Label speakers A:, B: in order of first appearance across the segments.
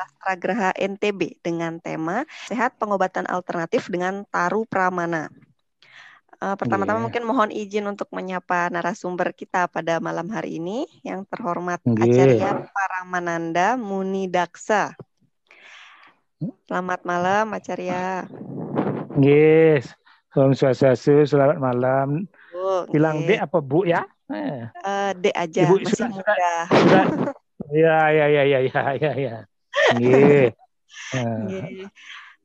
A: Sastragraha NTB dengan tema Sehat Pengobatan Alternatif dengan Taru Pramana. Pertama-tama mungkin mohon izin untuk menyapa narasumber kita pada malam hari ini, yang terhormat Acarya Paramananda Muni Daksa. Selamat malam, Acarya.
B: Yes, Om Swastiastu, selamat malam. Bilang Dek apa Bu ya?
A: Dek aja,
B: Ibu
A: masih muda.
B: Ya.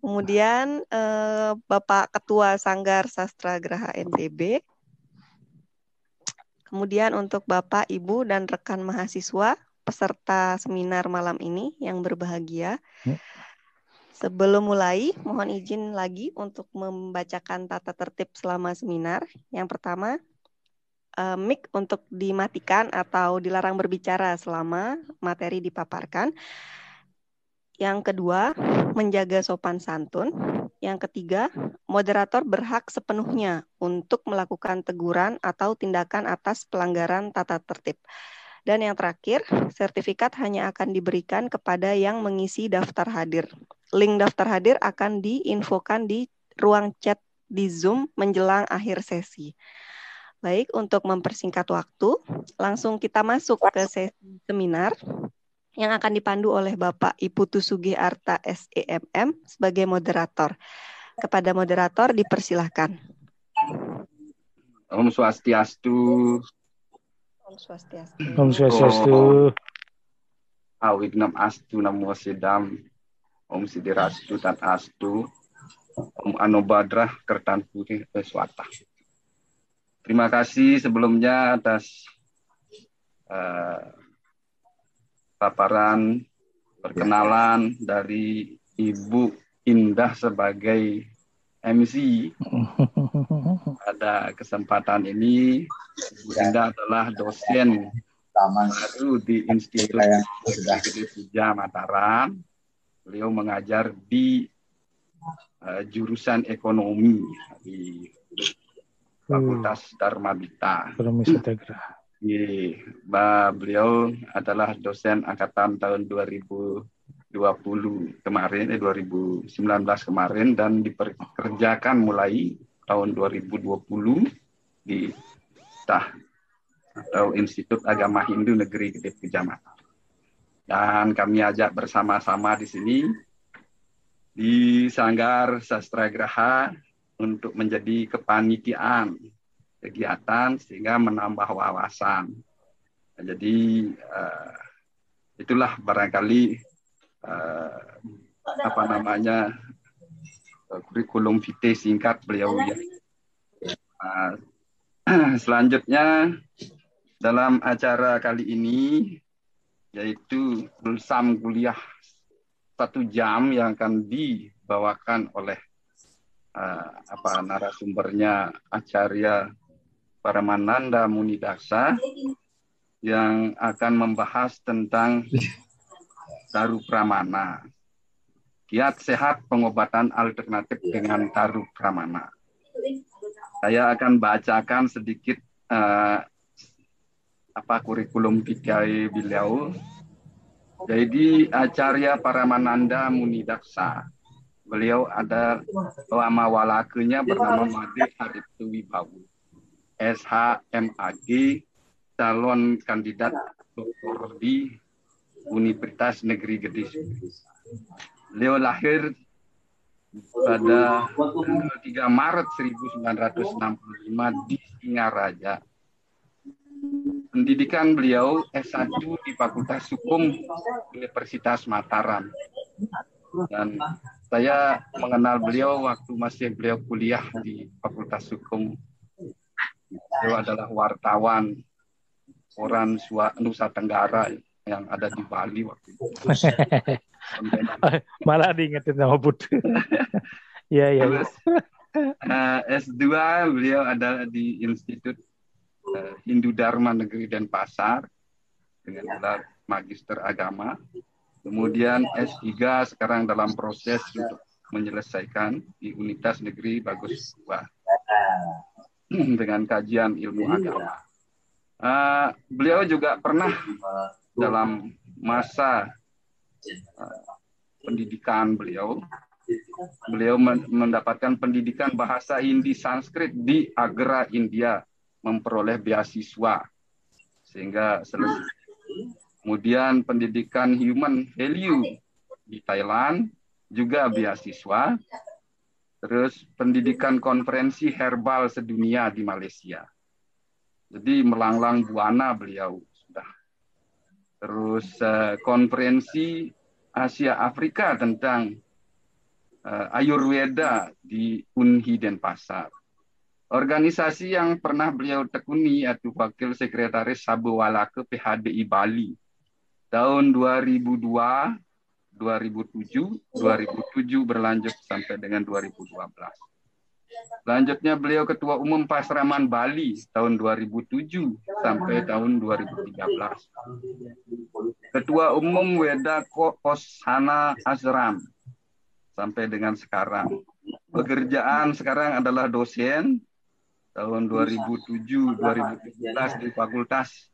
A: Kemudian Bapak Ketua Sanggar Sastragraha NTB. Kemudian untuk Bapak, Ibu, dan rekan mahasiswa peserta seminar malam ini yang berbahagia. Sebelum mulai, mohon izin lagi untuk membacakan tata tertib selama seminar. Yang pertama, mic untuk dimatikan atau dilarang berbicara selama materi dipaparkan. Yang kedua, menjaga sopan santun. Yang ketiga, moderator berhak sepenuhnya untuk melakukan teguran atau tindakan atas pelanggaran tata tertib. Dan yang terakhir, sertifikat hanya akan diberikan kepada yang mengisi daftar hadir. Link daftar hadir akan diinfokan di ruang chat di Zoom menjelang akhir sesi. Baik, untuk mempersingkat waktu, langsung kita masuk ke sesi seminar yang akan dipandu oleh Bapak Iputu Sugiarta SEMM sebagai moderator. Kepada moderator dipersilahkan.
C: Om Swastiastu.
A: Om Swastiastu.
B: Om Swastiastu.
C: Awignam Astu Namo Sidam. Om Sidirastu Tat Astu. Om Anobadrah Kertan Putih Swata. Terima kasih sebelumnya atas paparan perkenalan dari Ibu Indah sebagai MC. Pada kesempatan ini, Ibu Indah adalah dosen baru di Institut Gede Puja Mataram. Beliau mengajar di jurusan ekonomi di Fakultas Dharma Bita. Beliau adalah dosen angkatan tahun 2020 kemarin, 2019 kemarin, dan dipekerjakan mulai tahun 2020 di TAH atau Institut Agama Hindu Negeri Gede Puja Mataram. Dan kami ajak bersama-sama di sini di Sanggar Sastragraha untuk menjadi kepanitiaan kegiatan sehingga menambah wawasan. Jadi itulah barangkali kurikulum vitae singkat beliau ya. Selanjutnya dalam acara kali ini yaitu Bulsam kuliah 1 jam yang akan dibawakan oleh narasumbernya Acarya Paramananda Muni Daksa yang akan membahas tentang Taru Pramana. Kiat sehat pengobatan alternatif dengan Taru Pramana. Saya akan bacakan sedikit kurikulum vitae beliau. Jadi Acarya Paramananda Muni Daksa. Beliau ada lama walakenya bernama Made Hariptu Wibawu. SHMAG, calon kandidat doktor di Universitas Negeri Gede. Beliau lahir pada tanggal 3 Maret 1965 di Singaraja. Pendidikan beliau S1 di Fakultas Hukum Universitas Mataram. Dan saya mengenal beliau waktu masih beliau kuliah di Fakultas Hukum. Beliau adalah wartawan koran Nusa Tenggara yang ada di Bali waktu itu.
B: Malah diingetin sama Bud. Ya.
C: S2 beliau ada di Institut Hindu Dharma Negeri Denpasar dengan gelar Magister Agama. Kemudian S3 sekarang dalam proses untuk menyelesaikan di Universitas Negeri Bagus Dua dengan kajian ilmu agama. Beliau juga pernah dalam masa pendidikan beliau. Beliau mendapatkan pendidikan bahasa Hindi Sanskrit di Agra, India, memperoleh beasiswa sehingga selesai. Kemudian pendidikan Human Value di Thailand, juga beasiswa. Terus pendidikan konferensi herbal sedunia di Malaysia. Jadi melanglang buana beliau sudah. Terus konferensi Asia Afrika tentang Ayurveda di Unhi Denpasar. Organisasi yang pernah beliau tekuni yaitu Wakil Sekretaris Sabewalaka PHDI Bali tahun 2002, 2007 berlanjut sampai dengan 2012. Selanjutnya beliau Ketua Umum Pasraman Bali tahun 2007 sampai tahun 2013. Ketua Umum Weda Kosana Ashram sampai dengan sekarang. Pekerjaan sekarang adalah dosen tahun 2007-2017 di Fakultas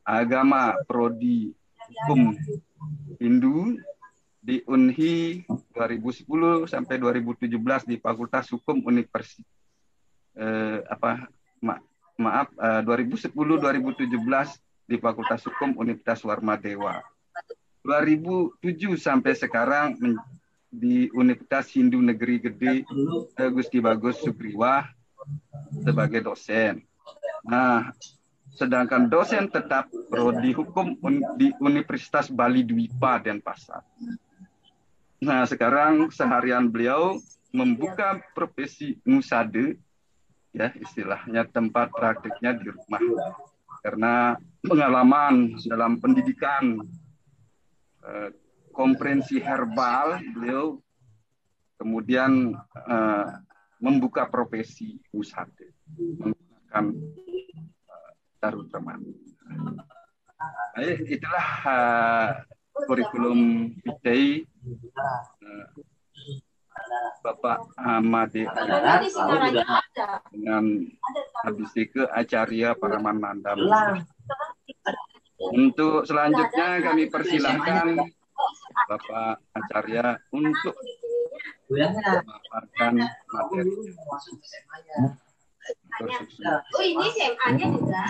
C: Agama Prodi Hukum Hindu di Unhi, 2010 sampai 2017 di Fakultas Hukum Universitas 2010-2017 di Fakultas Hukum Universitas Warmadewa. 2007 sampai sekarang di Universitas Hindu Negeri Gede Gusti Bagus Sugriwah sebagai dosen. Nah, sedangkan dosen tetap prodi hukum di Universitas Bali Dwipa Denpasar. Nah, sekarang seharian beliau membuka profesi nusade, ya istilahnya tempat praktiknya di rumah. Karena pengalaman dalam pendidikan komprehensi herbal, beliau kemudian membuka profesi nusade menggunakan Darut Ramani. Itulah kurikulum vitae Bapak Ahmad dengan Abhiseka Acarya Paramananda. Untuk selanjutnya kami persilahkan Bapak Acarya untuk memaparkan materi.
D: Oh, ini SMA-nya juga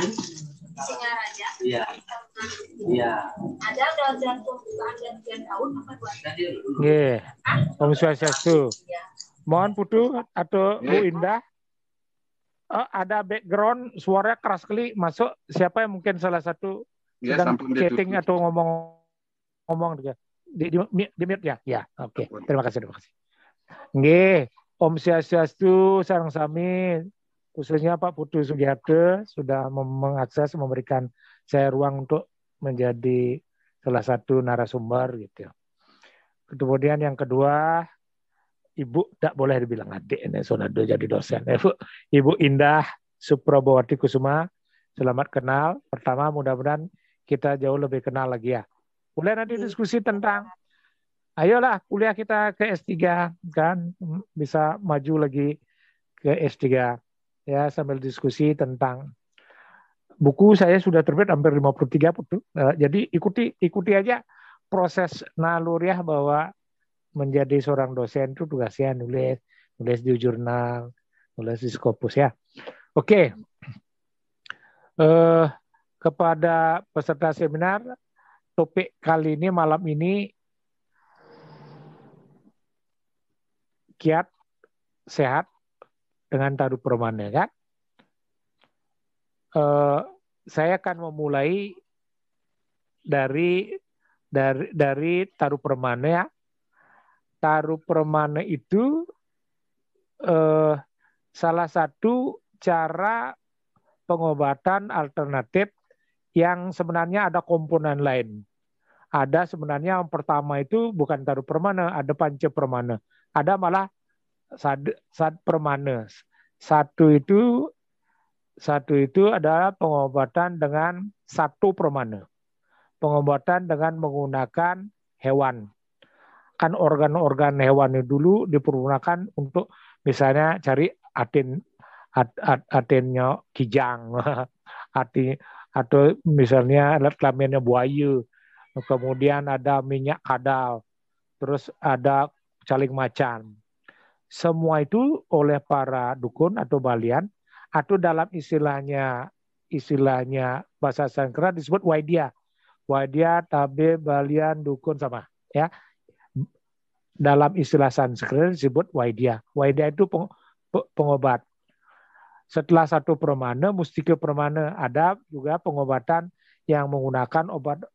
D: Singaraja. Iya. Iya. Ada jantung gantian tahun apa dua?
B: Nggih. Om Swastiastu. Mohon Putu atau Bu Indah. Ada background suara keras sekali masuk. Siapa yang mungkin salah satu sedang chatting atau ngomong juga. Di mute ya? Ya, oke. Terima kasih. Nggih. Om Swastiastu sareng sami. Khususnya Pak Putu Sugiharto sudah mengakses, memberikan saya ruang untuk menjadi salah satu narasumber gitu. Kemudian yang kedua, Ibu tak boleh dibilang adik ini sudah jadi dosen. Ibu Indah Suprabawati Kusuma, selamat kenal. Pertama mudah-mudahan kita jauh lebih kenal lagi ya. Boleh nanti diskusi tentang, ayolah kuliah kita ke S3 kan, bisa maju lagi ke S3. Ya, sambil diskusi tentang buku saya sudah terbit hampir 53 Putu. Jadi ikuti aja proses naluriah bahwa menjadi seorang dosen itu tugasnya nulis di jurnal, nulis di Scopus ya. Oke. Kepada peserta seminar, topik kali ini malam ini kiat sehat dengan Taru Permana kan. Saya akan memulai dari Taru Permana ya. Taru Permana itu salah satu cara pengobatan alternatif yang sebenarnya ada komponen lain. Ada sebenarnya yang pertama itu bukan Taru Permana, ada Panca Permana. Ada malah Sad Permana. Satu itu adalah pengobatan dengan satu permana. Pengobatan dengan menggunakan hewan. Kan organ-organ hewan dulu dipergunakan untuk misalnya cari atennya kijang, atau misalnya alat kelaminnya buaya. Kemudian ada minyak kadal. terus ada caling macan. Semua itu oleh para dukun atau balian, atau dalam istilahnya bahasa Sanskerta disebut Waidya. Waidya, tabe, balian, dukun sama ya. Dalam istilah Sanskerta disebut Waidya. Waidya itu pengobat. Setelah satu permana, mustika permana, ada juga pengobatan yang menggunakan obat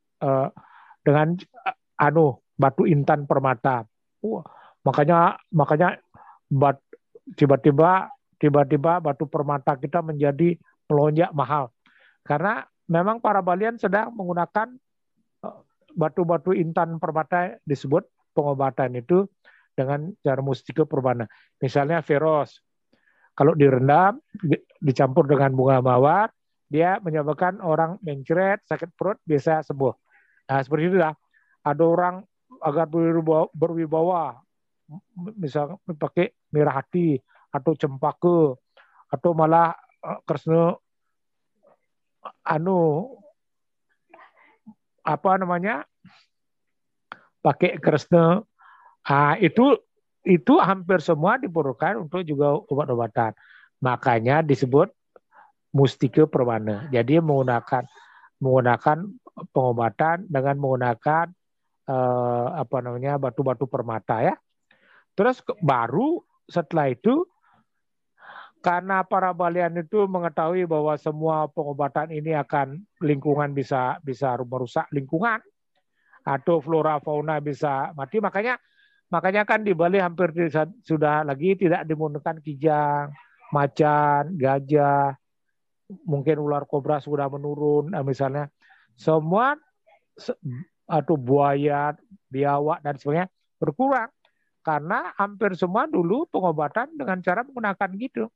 B: dengan batu intan permata. Makanya tiba-tiba batu permata kita menjadi melonjak mahal. Karena memang para balian sedang menggunakan batu-batu intan permata, disebut pengobatan itu dengan cara mustika permana. Misalnya feros, kalau direndam, dicampur dengan bunga mawar, dia menyebabkan orang mencret, sakit perut, bisa sembuh. Nah, seperti itu lah. Ada orang agar berwibawa, misalnya pakai merah hati, atau cempaka, atau malah Kresna pakai Kresna. Itu hampir semua diperlukan untuk juga obat-obatan. Makanya disebut mustika permana. Jadi menggunakan pengobatan dengan menggunakan batu-batu permata ya. Terus baru setelah itu, karena para balian itu mengetahui bahwa semua pengobatan ini akan lingkungan bisa merusak lingkungan atau flora fauna bisa mati, makanya kan di Bali hampir sudah lagi tidak dimenggunakan kijang, macan, gajah, mungkin ular kobra sudah menurun, misalnya semua atau buaya, biawak dan sebagainya berkurang karena hampir semua dulu pengobatan dengan cara menggunakan gitu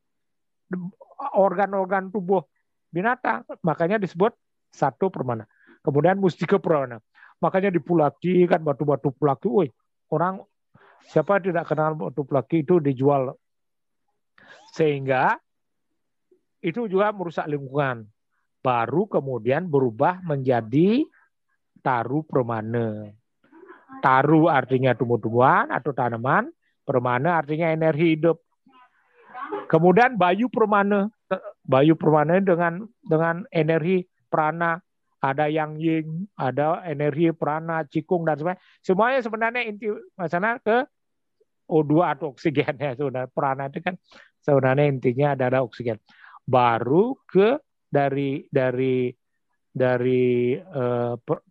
B: organ-organ tubuh binatang, makanya disebut satu permana. Kemudian mustika permana, makanya di Pulaki kan batu-batu Pulaki, orang siapa tidak kenal batu Pulaki itu dijual, sehingga itu juga merusak lingkungan. Baru kemudian berubah menjadi taru permana. Taru artinya tumbuh-tumbuhan atau tanaman, permana artinya energi hidup. Kemudian bayu permana dengan energi prana, ada yang yin, ada energi prana, cikung dan sebagainya. Semuanya sebenarnya inti masalah ke O2 atau oksigen ya, sebenarnya prana itu kan sebenarnya intinya adalah oksigen. Baru ke dari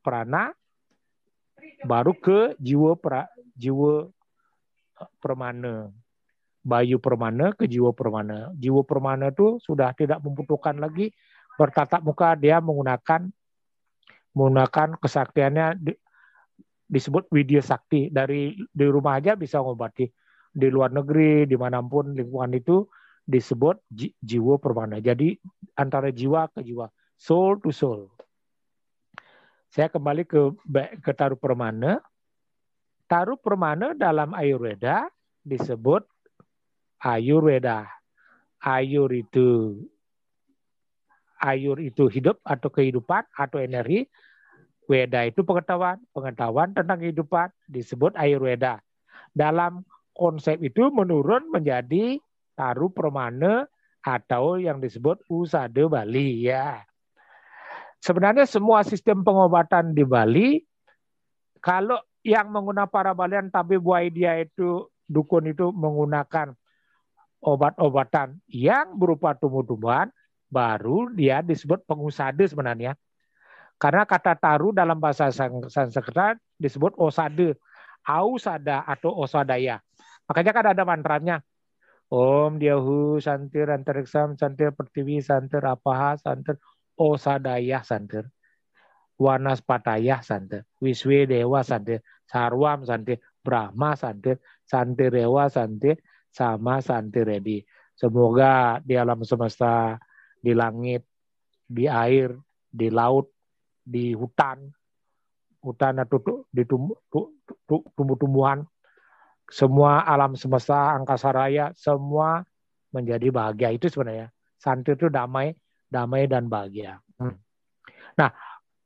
B: prana, baru ke jiwa permana. Bayu permana ke jiwa permana. Jiwa permana itu sudah tidak membutuhkan lagi bertatap muka, dia menggunakan kesaktiannya, disebut widya sakti. Di rumah aja bisa mengobati, di luar negeri, dimanapun lingkungan itu disebut jiwa permana. Jadi antara jiwa ke jiwa, soul to soul. Saya kembali ke taru permana. Taru permana dalam Ayurveda disebut Ayurveda. Ayur itu hidup atau kehidupan atau energi. Weda itu pengetahuan tentang kehidupan, disebut Ayurveda. Dalam konsep itu menurun menjadi taru permana atau yang disebut Usada Bali ya. Sebenarnya semua sistem pengobatan di Bali, kalau yang menggunakan para balian tabib Waidya itu, dukun itu menggunakan obat-obatan yang berupa tumbuh-tumbuhan, baru dia disebut pengusada sebenarnya. Karena kata taru dalam bahasa Sanskerta disebut osada, ausada atau osadaya. Makanya kan ada mantranya. Om Diyahu Santir Antariksam Santir Pertiwi Santir Apaha Santir Osadaya Santir Wanaspataya Santir Wiswe Dewa Santir Sarwam Santir Brahma Santir Santirewa Santir sama Santiredi. Semoga di alam semesta, di langit, di air, di laut, di hutan atau di tumbuh-tumbuhan, semua alam semesta, angkasa raya, semua menjadi bahagia. Itu sebenarnya. Santir itu damai dan bahagia. Nah,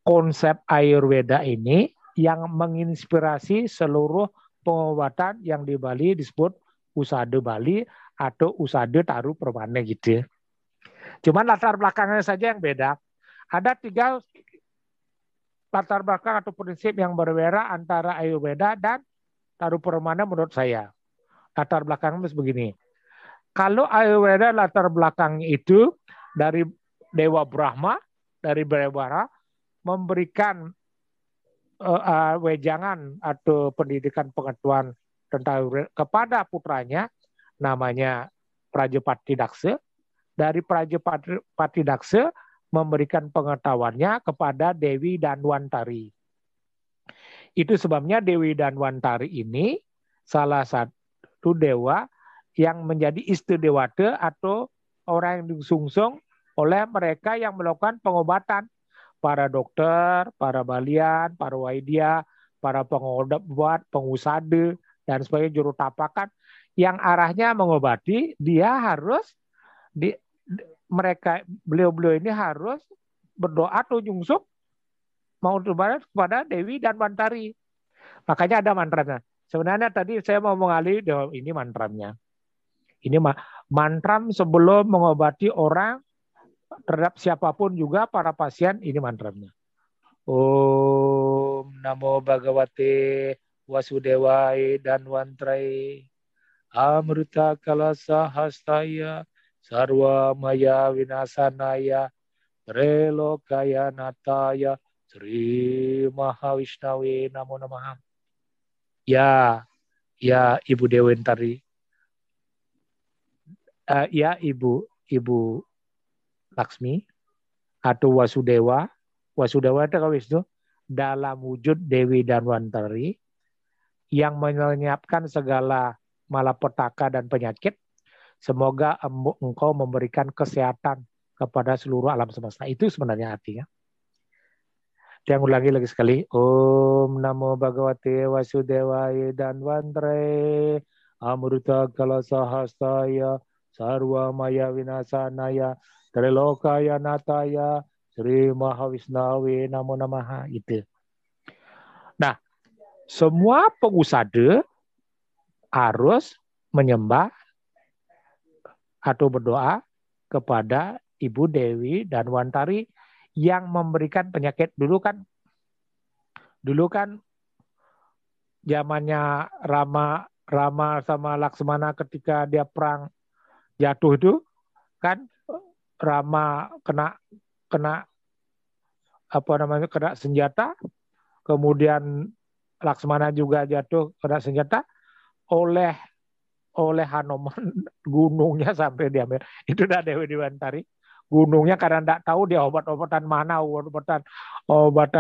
B: konsep Ayurveda ini yang menginspirasi seluruh pengobatan yang di Bali disebut usade Bali atau usade taru permane gitu. Cuman latar belakangnya saja yang beda. Ada 3 latar belakang atau prinsip yang berbeda antara Ayurveda dan taru permane menurut saya. Latar belakangnya begini. Kalau Ayurveda latar belakang itu dari Dewa Brahma, dari Brahma memberikan wejangan atau pendidikan pengetahuan tentang Ayurveda kepada putranya, namanya Prajapati Daksa. Dari Prajapati Daksa memberikan pengetahuannya kepada Dewi Danwantari. Itu sebabnya Dewi Danwantari ini salah satu dewa yang menjadi istidewata atau orang yang disungsung oleh mereka yang melakukan pengobatan. Para dokter, para balian, para waidya, para pengobat, pengusade, dan sebagainya, juru tapakan yang arahnya mengobati, dia harus beliau-beliau ini harus berdoa atau nyungsuk mau kepada Dewi Danwantari. Makanya ada mantranya. Sebenarnya tadi saya mau mengalih ini mantranya. Ini mantram sebelum mengobati orang terhadap siapapun juga para pasien, ini mantranya. Om Namo Bhagavate Vasudevaya Danwantrai Amrita Kalasa Hastaya Sarva Maya Vinasanaya Trelokaya Nataya Sri Mahavishnave Namo Namaha. Ya Ibu Dewantari. Ya Ibu Laksmi atau Wasudewa itu Wisnu dalam wujud Dewi Danwantari yang menyiapkan segala malapetaka dan penyakit. Semoga engkau memberikan kesehatan kepada seluruh alam semesta. Itu sebenarnya artinya. Yang ulangi lagi sekali. Om Namo Bhagavate Vasudevaya Danwantari Amrita Kalasa Hastaya Sarva Maya Vinasanaya Trilokaya Nataya Sri Mahavishnave Namo Namaha. Itu. Nah, semua pengusade harus menyembah atau berdoa kepada Ibu Dewi Danwantari yang memberikan penyakit. Dulu kan zamannya Rama sama Laksmana ketika dia perang jatuh itu kan Rama kena senjata, kemudian Laksmana juga jatuh kena senjata oleh Hanuman, gunungnya sampai diambil. Itu dah Dewi Danwantari. Gunungnya karena tidak tahu dia obat-obatan mana, obatan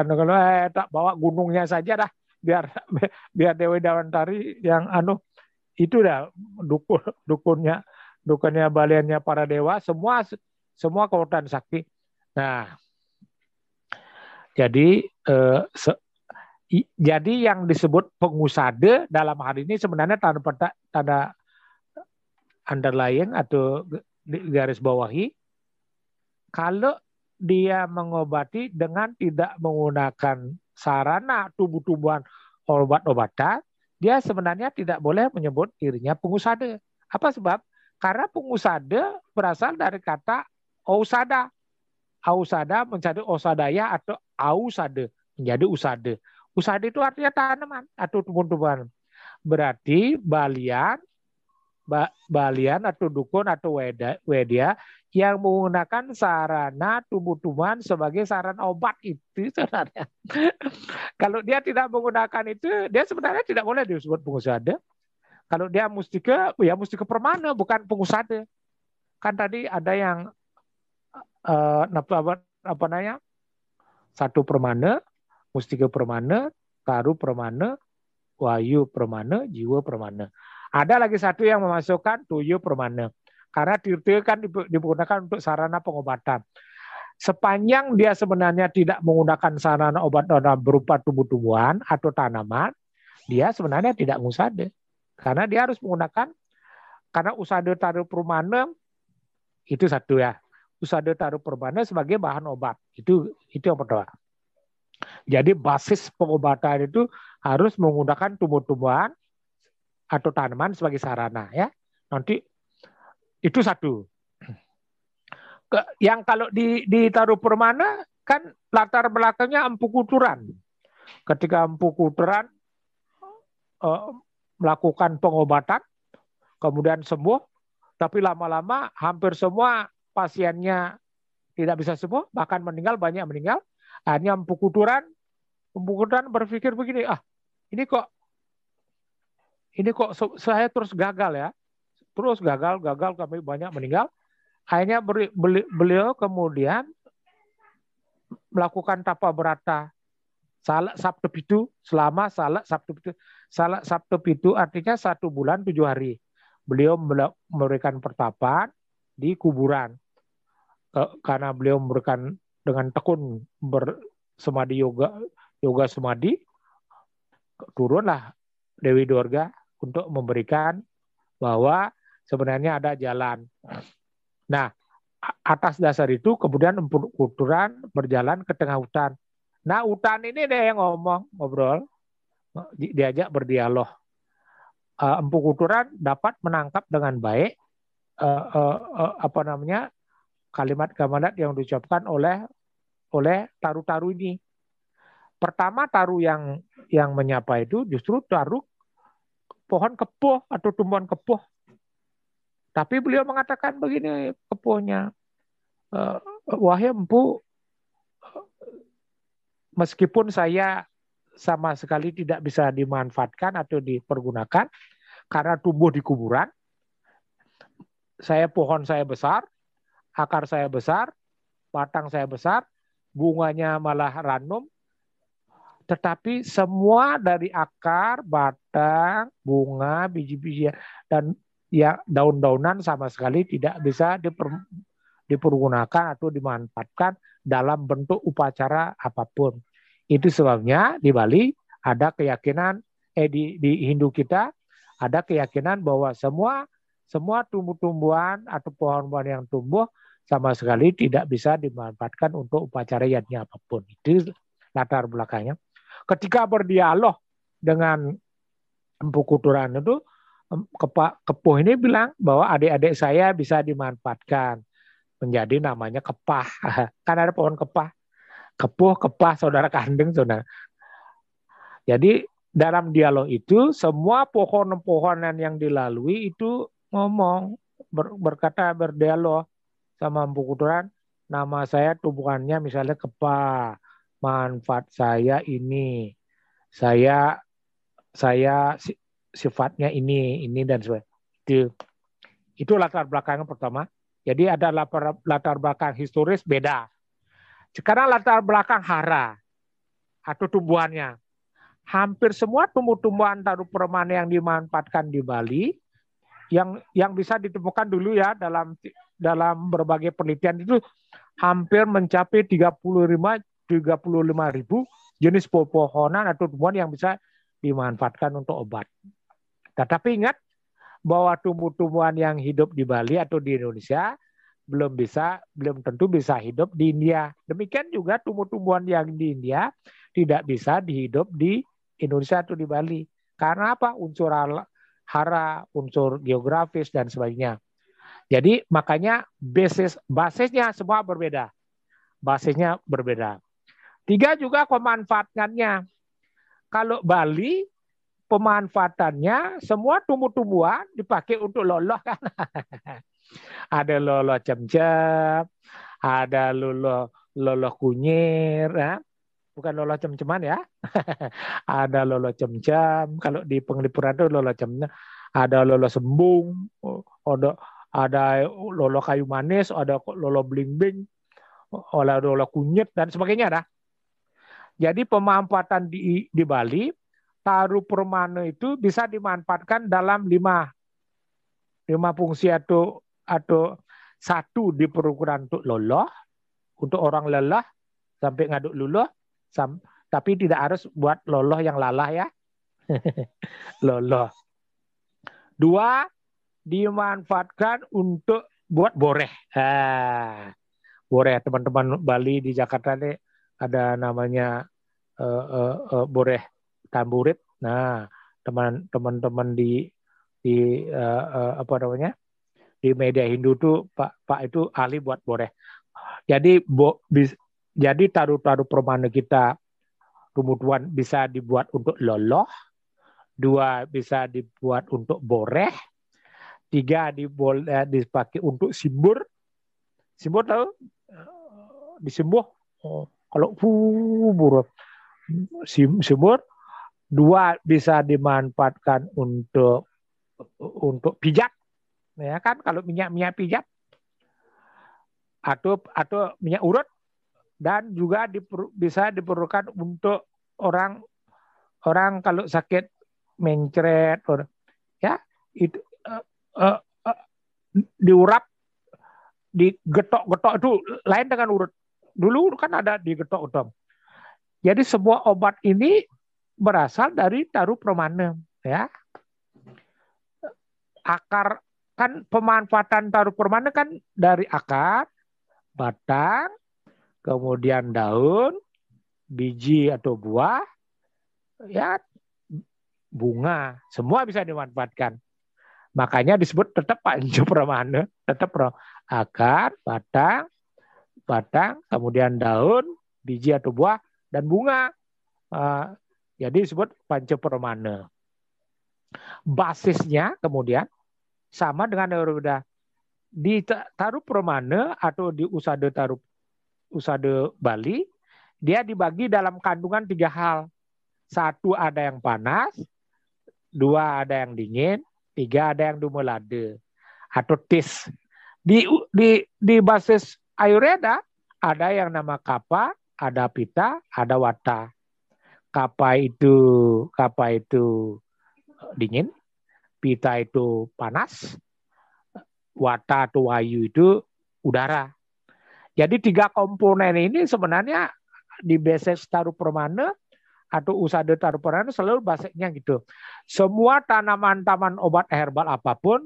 B: kalau tak bawa gunungnya saja dah, biar Dewi Danwantari yang itu dah dukunnya baliannya para dewa, semua kekuatan sakti. Nah, jadi yang disebut pengusade dalam hal ini sebenarnya tanda underlying atau garis bawahi, kalau dia mengobati dengan tidak menggunakan sarana tubuh-tubuhan obat-obatan, dia sebenarnya tidak boleh menyebut dirinya pengusade. Apa sebab? Karena pengusade berasal dari kata ausada. Ausada menjadi osadaya atau ausade menjadi usade. Usade itu artinya tanaman atau tumbuh-tumbuhan. Berarti balian atau dukun atau wedya yang menggunakan sarana tumbuh-tumbuhan sebagai sarana obat itu sebenarnya. Kalau dia tidak menggunakan itu, dia sebenarnya tidak boleh disebut pengusade. Kalau dia mustika, ya mustika permana, bukan pengusade. Kan tadi ada yang apa namanya? Satu permana, mustika permana, taru permana, wayu permana, jiwa permana. Ada lagi satu yang memasukkan tuyu permana. Karena tirta kan digunakan untuk sarana pengobatan. Sepanjang dia sebenarnya tidak menggunakan sarana obat berupa tumbuh-tumbuhan atau tanaman, dia sebenarnya tidak ngusade. Karena dia harus menggunakan, karena usade taru permana itu satu ya. Usade taru permana sebagai bahan obat. Itu yang pertama. Jadi basis pengobatan itu harus menggunakan tumbuh-tumbuhan atau tanaman sebagai sarana ya. Nanti itu satu. Yang kalau di Taru Permana kan latar belakangnya Empu Kuturan. Ketika Empu Kuturan melakukan pengobatan, kemudian sembuh, tapi lama-lama hampir semua pasiennya tidak bisa sembuh, bahkan meninggal, banyak meninggal. Akhirnya Empu Kuturan berpikir begini, ini kok saya terus gagal ya, terus gagal kami banyak meninggal. Akhirnya beliau kemudian melakukan tapa berata Salak Sabtu Pitu selama Salak Sabtu Pitu. Salak Sabtu Pitu artinya 1 bulan 7 hari. Beliau memberikan pertapaan di kuburan. Karena beliau memberikan dengan tekun bersemadi yoga semadi, turunlah Dewi Durga untuk memberikan bahwa sebenarnya ada jalan. Nah, atas dasar itu kemudian Empu Kuturan berjalan ke tengah hutan. Nah, hutan ini dia yang ngobrol, diajak berdialog. Empu Kuturan dapat menangkap dengan baik kalimat-kalimat yang diucapkan oleh taru-taru ini. Pertama taru yang menyapa itu justru taru pohon kepuh atau tumbuhan kepuh. Tapi beliau mengatakan begini kepuhnya, wahai Empu, meskipun saya sama sekali tidak bisa dimanfaatkan atau dipergunakan karena tumbuh di kuburan, pohon saya besar, akar saya besar, batang saya besar, bunganya malah ranum, tetapi semua dari akar, batang, bunga, biji-bijian, dan ya daun-daunan sama sekali tidak bisa dipergunakan atau dimanfaatkan dalam bentuk upacara apapun. Itu sebabnya di Bali ada keyakinan, di Hindu kita ada keyakinan bahwa semua tumbuh-tumbuhan atau pohon-pohon yang tumbuh sama sekali tidak bisa dimanfaatkan untuk upacara yatnya apapun. Itu latar belakangnya. Ketika berdialog dengan Empu Kuturan itu, Kepuh ini bilang bahwa adik-adik saya bisa dimanfaatkan menjadi namanya kepah. Kan ada pohon kepah. Kepuh, kepah, saudara kandung, saudara. Jadi dalam dialog itu semua pohon-pohonan yang dilalui itu ngomong, berkata, berdialog sama Empu Kuturan. Nama saya tumbuhannya misalnya kepah. Manfaat saya ini. Saya sifatnya ini dan sebagainya. Itu latar belakang pertama. Jadi ada latar belakang historis beda. Sekarang latar belakang hara atau tumbuhannya. Hampir semua tumbuh-tumbuhan Taru Permana yang dimanfaatkan di Bali yang bisa ditemukan dulu ya dalam berbagai penelitian itu hampir mencapai 35.000 jenis pepohonan atau tumbuhan yang bisa dimanfaatkan untuk obat. Tetapi ingat bahwa tumbuh-tumbuhan yang hidup di Bali atau di Indonesia belum tentu bisa hidup di India. Demikian juga tumbuh-tumbuhan yang di India tidak bisa dihidup di Indonesia atau di Bali. Karena apa? Unsur hara, unsur geografis dan sebagainya. Jadi makanya basisnya semua berbeda. Basisnya berbeda. 3 juga pemanfaatannya. Kalau Bali pemanfaatannya semua tumbuh-tumbuhan dipakai untuk loloh kan. Ada loloh cem-cem, ada loloh kunyir, ya. Bukan loloh cem-ceman ya. Ada loloh cem-cem, kalau di Penglipuran itu loloh cem-cem, ada loloh sembung, ada loloh kayu manis, ada loloh bling-bling, ada loloh kunyit dan sebagainya dah. Jadi pemanfaatan di Bali Taru Permana itu bisa dimanfaatkan dalam 5 fungsi atau 1 di perukuran untuk loloh, untuk orang lelah sampai ngaduk luluh, tapi tidak harus buat loloh yang lalah ya. Loloh. 2 dimanfaatkan untuk buat boreh. Boreh, teman-teman Bali di Jakarta ini ada namanya boreh tamburit. Nah, teman-teman di apa namanya, di media Hindu tuh Pak itu ahli buat boreh. Jadi jadi taruh permana kita kemudian bisa dibuat untuk loloh, 2 bisa dibuat untuk boreh, 3 dipakai untuk simbur. Simbur tahu? Disembuh. Kalau simbur, 2 bisa dimanfaatkan untuk pijat, ya kan? Kalau minyak pijat atau minyak urut, dan juga bisa diperlukan untuk orang kalau sakit mencret, ya itu diurap, digetok-getok, itu lain dengan urut. Dulu kan ada digetok-getok. Jadi semua obat ini berasal dari taruh permana, ya. Akar kan, pemanfaatan taruh permana kan dari akar, batang, kemudian daun, biji atau buah, ya bunga, semua bisa dimanfaatkan. Makanya disebut tetap panca permana, tetap akar, batang, kemudian daun, biji atau buah, dan bunga. Jadi disebut panca permana. Basisnya kemudian sama dengan Ayurveda. Di taruh permana atau di usada Bali, dia dibagi dalam kandungan 3 hal. 1 ada yang panas, 2 ada yang dingin, 3 ada yang dumelade atau tis. Di basis Ayurveda ada yang nama Kapha, ada Pitta, ada Vata. Kapha itu dingin, Pitta itu panas, Vata atau Wayu itu udara. Jadi 3 komponen ini sebenarnya di basis taruh permana atau usada taruh permana selalu basicnya gitu. Semua tanaman obat herbal apapun,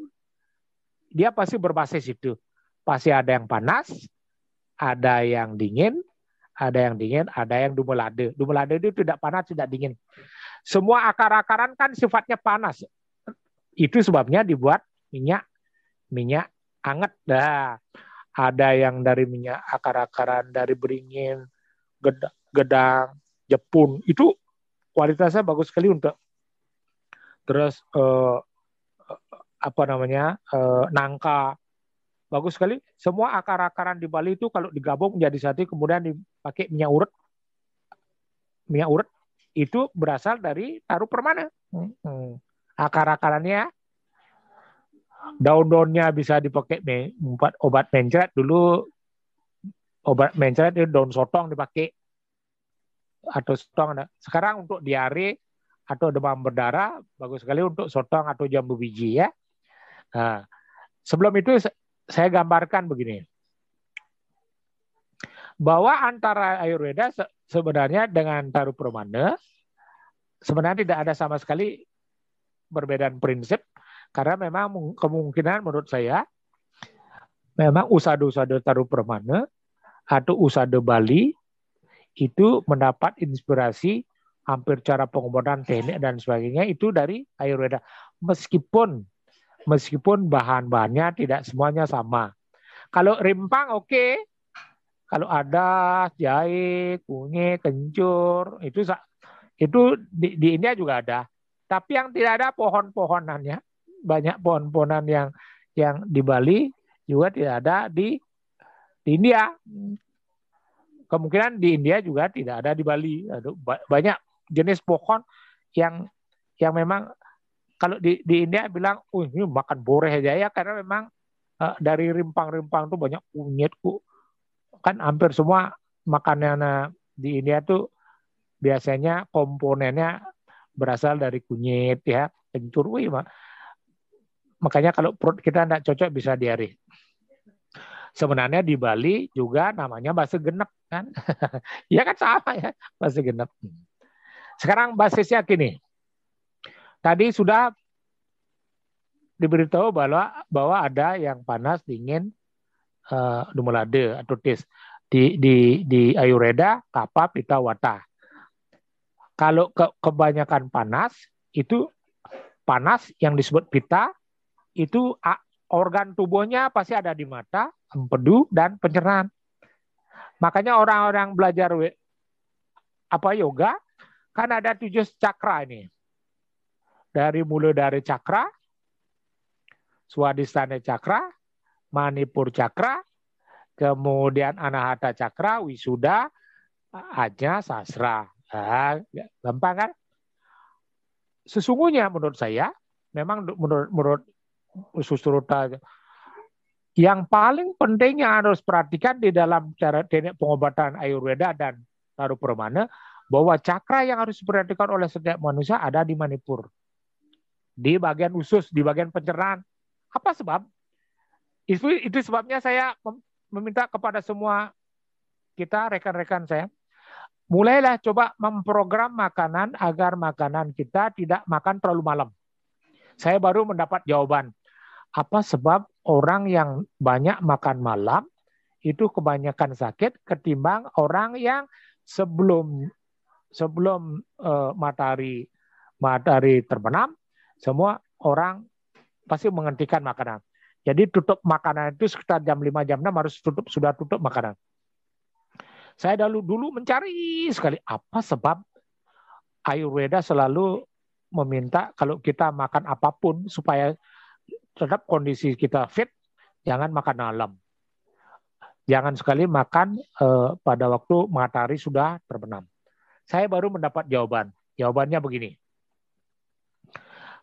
B: dia pasti berbasis itu. Pasti ada yang panas, ada yang dingin, ada yang dumelade. Dumelade itu tidak panas, tidak dingin. Semua akar-akaran kan sifatnya panas. Itu sebabnya dibuat minyak hangat. Nah, ada yang dari minyak akar-akaran dari beringin, gedang, jepun. Itu kualitasnya bagus sekali untuk. Terus nangka, bagus sekali. Semua akar-akaran di Bali itu kalau digabung menjadi satu, kemudian dipakai minyak urut itu berasal dari taruh permana. Akar-akarannya, daun-daunnya bisa dipakai buat obat mencret. Dulu obat mencret itu daun sotong dipakai, atau sotong. Sekarang untuk diare atau demam berdarah bagus sekali untuk sotong atau jambu biji, ya. Nah, sebelum itu saya gambarkan begini, bahwa antara Ayurveda sebenarnya dengan taruh permana sebenarnya tidak ada sama sekali perbedaan prinsip, karena memang kemungkinan menurut saya memang usada taruh permana atau usada Bali itu mendapat inspirasi hampir cara pengobatan, teknik dan sebagainya itu dari Ayurveda, meskipun bahan-bahannya tidak semuanya sama. Kalau rimpang oke. Kalau ada jahe, kunyit, kencur, itu di India juga ada. Tapi yang tidak ada pohon-pohonannya. Banyak pohon-pohonan yang di Bali juga tidak ada di India. Kemungkinan di India juga tidak ada di Bali. Banyak jenis pohon yang memang kalau di India bilang, ini makan boreh aja ya, karena memang dari rimpang-rimpang itu banyak kunyit, kan hampir semua makanan di India tuh biasanya komponennya berasal dari kunyit, ya, kencur. Makanya kalau perut kita tidak cocok bisa diare. Sebenarnya di Bali juga namanya basa genep, kan? Ya kan sama ya, basa genep. Sekarang basisnya gini. Tadi sudah diberitahu bahwa ada yang panas, dingin, dumelade atau tis. Di Ayurveda Kapha, Pitta, Vata. Kalau kebanyakan panas itu panas yang disebut pita, itu organ tubuhnya pasti ada di mata, empedu, dan pencernaan. Makanya orang-orang belajar yoga, kan ada 7 cakra ini. Mulai dari cakra, Swadhisthana cakra, Manipur cakra, kemudian Anahata cakra, Wisuda, Ajna, Sasra. Gampang kan? Sesungguhnya menurut saya, memang menurut Sustruta, yang paling penting yang harus perhatikan di dalam cara teknik pengobatan Ayurveda dan Taru Pramana, bahwa cakra yang harus diperhatikan oleh setiap manusia ada di Manipur. Di bagian usus, di bagian pencernaan. Apa sebab? Itu sebabnya saya meminta kepada semua kita, rekan-rekan saya, mulailah coba memprogram makanan agar makanan kita tidak makan terlalu malam. Saya baru mendapat jawaban. Apa sebab orang yang banyak makan malam itu kebanyakan sakit ketimbang orang yang sebelum matahari terbenam, semua orang pasti menghentikan makanan. Jadi tutup makanan itu sekitar jam 5, jam 6 harus sudah tutup makanan. Saya dulu mencari sekali apa sebab Ayurveda selalu meminta kalau kita makan apapun supaya tetap kondisi kita fit, jangan makan malam. Jangan sekali makan pada waktu matahari sudah terbenam. Saya baru mendapat jawaban. Jawabannya begini.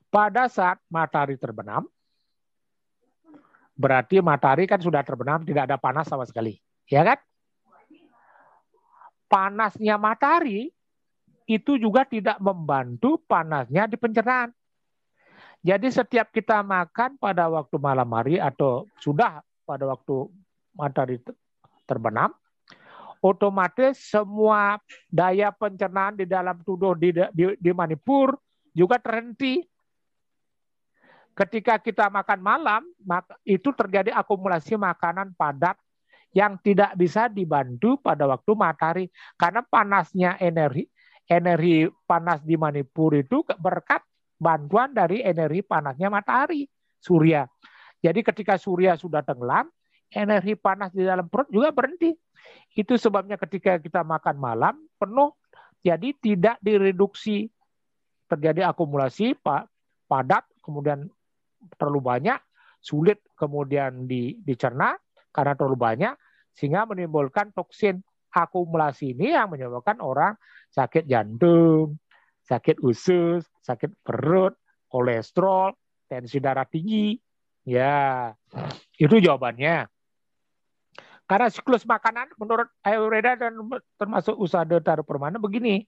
B: Pada saat matahari terbenam, berarti matahari kan sudah terbenam, tidak ada panas sama sekali. Ya kan? Panasnya matahari itu juga tidak membantu panasnya di pencernaan. Jadi setiap kita makan pada waktu malam hari atau sudah pada waktu matahari terbenam, otomatis semua daya pencernaan di dalam tubuh di Manipur juga terhenti. Ketika kita makan malam, itu terjadi akumulasi makanan padat yang tidak bisa dibantu pada waktu matahari. Karena panasnya energi panas di Manipur itu berkat bantuan dari energi panasnya matahari, surya. Jadi ketika surya sudah tenggelam, energi panas di dalam perut juga berhenti. Itu sebabnya ketika kita makan malam penuh, jadi tidak direduksi. Terjadi akumulasi padat, kemudian terlalu banyak, sulit kemudian dicerna karena terlalu banyak, sehingga menimbulkan toksin. Akumulasi ini yang menyebabkan orang sakit jantung, sakit usus, sakit perut, kolesterol, tensi darah tinggi. Ya, itu jawabannya. Karena siklus makanan menurut Ayurveda dan termasuk Usada Taru Pramana begini.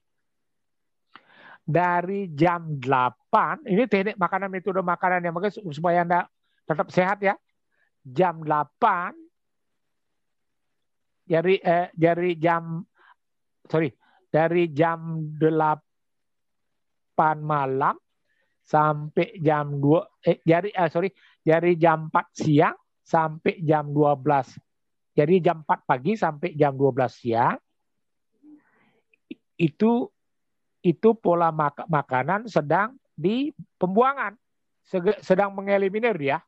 B: Dari jam 8, ini teknik makanan, metode makanan yang bagus supaya Anda tetap sehat ya. Jam 8 dari jam 8 malam sampai jam 2 dari jam 4 siang sampai jam 12. Jadi jam 4 pagi sampai jam 12 siang itu pola makanan sedang di pembuangan, sedang mengeliminir ya,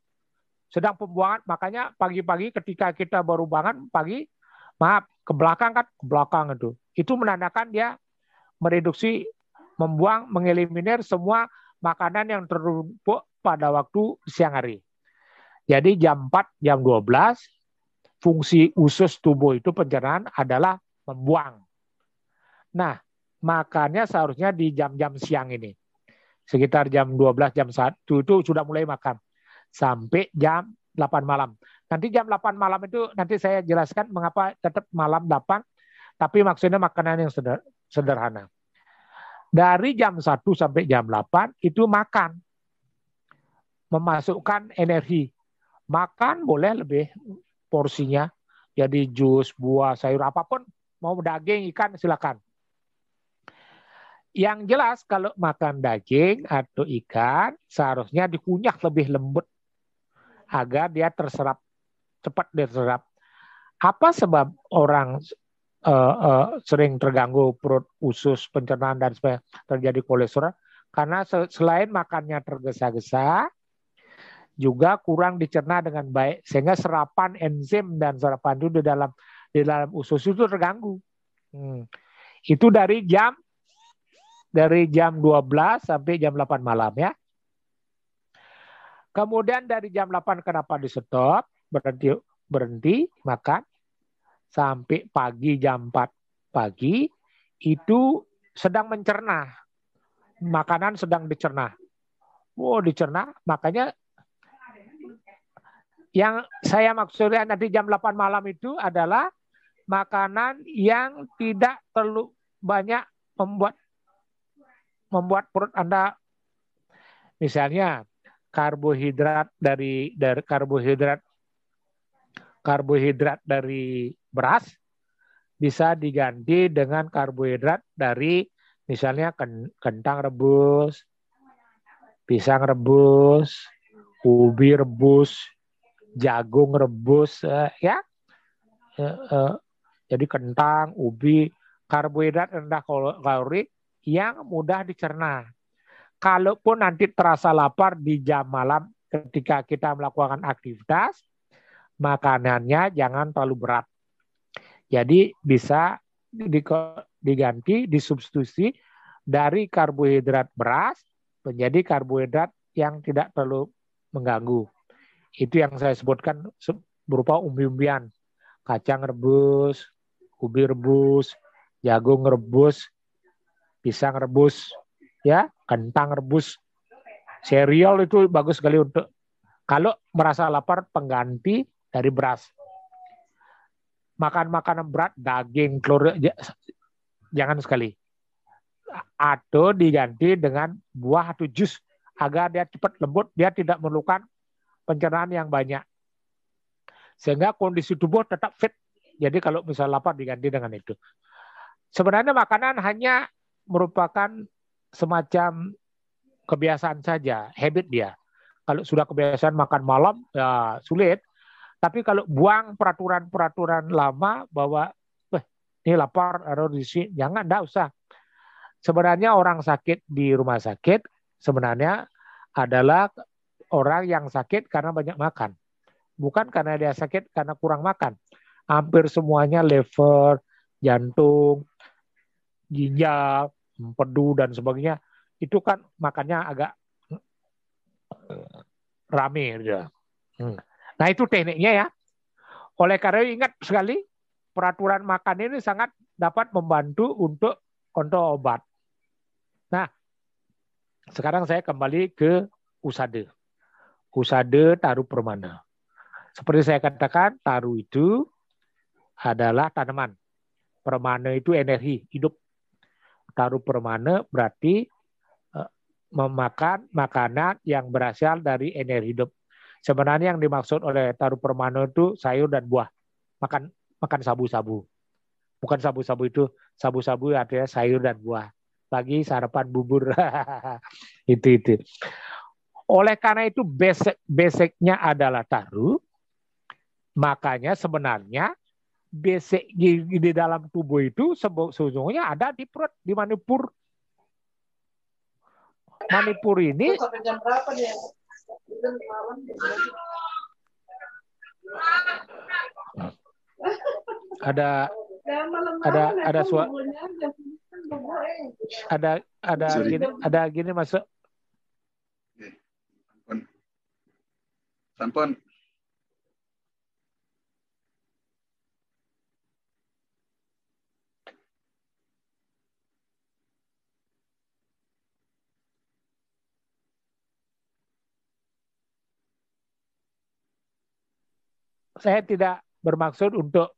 B: sedang pembuangan. Makanya pagi-pagi ketika kita baru bangun pagi, ke belakang itu menandakan dia mereduksi, membuang, mengeliminir semua makanan yang tertumpuk pada waktu siang hari. Jadi jam 4, jam 12 fungsi usus tubuh itu pencernaan adalah membuang. Nah, makannya seharusnya di jam-jam siang ini. Sekitar jam 12, jam 1 itu sudah mulai makan. Sampai jam 8 malam. Nanti jam 8 malam itu nanti saya jelaskan mengapa tetap malam 8. Tapi maksudnya makanan yang sederhana. Dari jam 1 sampai jam 8 itu makan. Memasukkan energi. Makan boleh lebih porsinya. Jadi jus, buah, sayur, apapun. Mau daging, ikan, silakan. Yang jelas kalau makan daging atau ikan seharusnya dikunyah lebih lembut agar dia cepat terserap. Apa sebab orang sering terganggu perut, usus, pencernaan dan sebagainya, terjadi kolesterol? Karena selain makannya tergesa-gesa, juga kurang dicerna dengan baik, sehingga serapan enzim dan serapan itu di dalam usus itu terganggu. Itu dari jam 12 sampai jam 8 malam ya. Kemudian dari jam 8 kenapa di stop, berhenti makan sampai pagi jam 4 pagi itu sedang mencerna. Makanan sedang dicerna. Dicerna, makanya yang saya maksudnya nanti jam 8 malam itu adalah makanan yang tidak terlalu banyak membuat perut Anda, misalnya karbohidrat dari beras bisa diganti dengan karbohidrat dari misalnya kentang rebus, pisang rebus, ubi rebus, jagung rebus, ya. Jadi kentang, ubi, karbohidrat rendah kalori yang mudah dicerna. Kalaupun nanti terasa lapar di jam malam ketika kita melakukan aktivitas, makanannya jangan terlalu berat. Jadi bisa diganti, disubstitusi dari karbohidrat beras menjadi karbohidrat yang tidak terlalu mengganggu. Itu yang saya sebutkan berupa umbi-umbian, kacang rebus, ubi rebus, jagung rebus, pisang rebus, ya, kentang rebus. Sereal itu bagus sekali untuk kalau merasa lapar, pengganti dari beras. Makan makanan berat, daging, telur, jangan sekali. Atau diganti dengan buah atau jus agar dia cepat lembut, dia tidak memerlukan pencernaan yang banyak. Sehingga kondisi tubuh tetap fit. Jadi kalau misal lapar diganti dengan itu. Sebenarnya makanan hanya merupakan semacam kebiasaan saja, habit dia. Kalau sudah kebiasaan makan malam, ya sulit. Tapi kalau buang peraturan-peraturan lama bahwa ini lapar, harus diisi, jangan, enggak usah. Sebenarnya orang sakit di rumah sakit sebenarnya adalah orang yang sakit karena banyak makan. Bukan karena dia sakit karena kurang makan. Hampir semuanya liver, jantung, ginjal, empedu dan sebagainya. Itu kan makannya agak rame. Gitu. Nah itu tekniknya ya. Oleh karena ingat sekali, peraturan makan ini sangat dapat membantu untuk kontrol obat. Nah, sekarang saya kembali ke usade. Usade taru permana. Seperti saya katakan, taru itu adalah tanaman. Permana itu energi, hidup. Taru permana berarti memakan makanan yang berasal dari energi hidup. Sebenarnya yang dimaksud oleh taru permana itu sayur dan buah. Makan sabu-sabu. Bukan sabu-sabu itu, sabu-sabu artinya sayur dan buah. Pagi sarapan bubur. itu. Oleh karena itu basicnya adalah taru. Makanya sebenarnya basic di dalam tubuh itu sesungguhnya ada di perut, di Manipur. Manipur ini ada gini masuk.
C: Sampun.
B: Saya tidak bermaksud untuk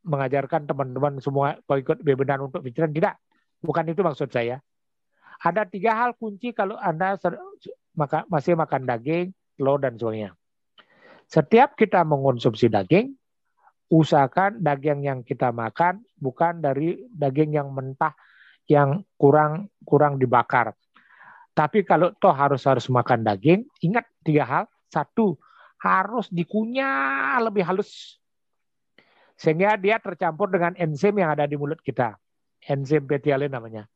B: mengajarkan teman-teman semua pengikut webinar untuk pikiran. Tidak, bukan itu maksud saya. Ada 3 hal kunci kalau Anda masih makan daging, telur, dan sebagainya. Setiap kita mengonsumsi daging, usahakan daging yang kita makan bukan dari daging yang mentah, yang kurang dibakar. Tapi kalau toh harus makan daging, ingat 3 hal. 1, harus dikunyah lebih halus. Sehingga dia tercampur dengan enzim yang ada di mulut kita. enzim betialin namanya.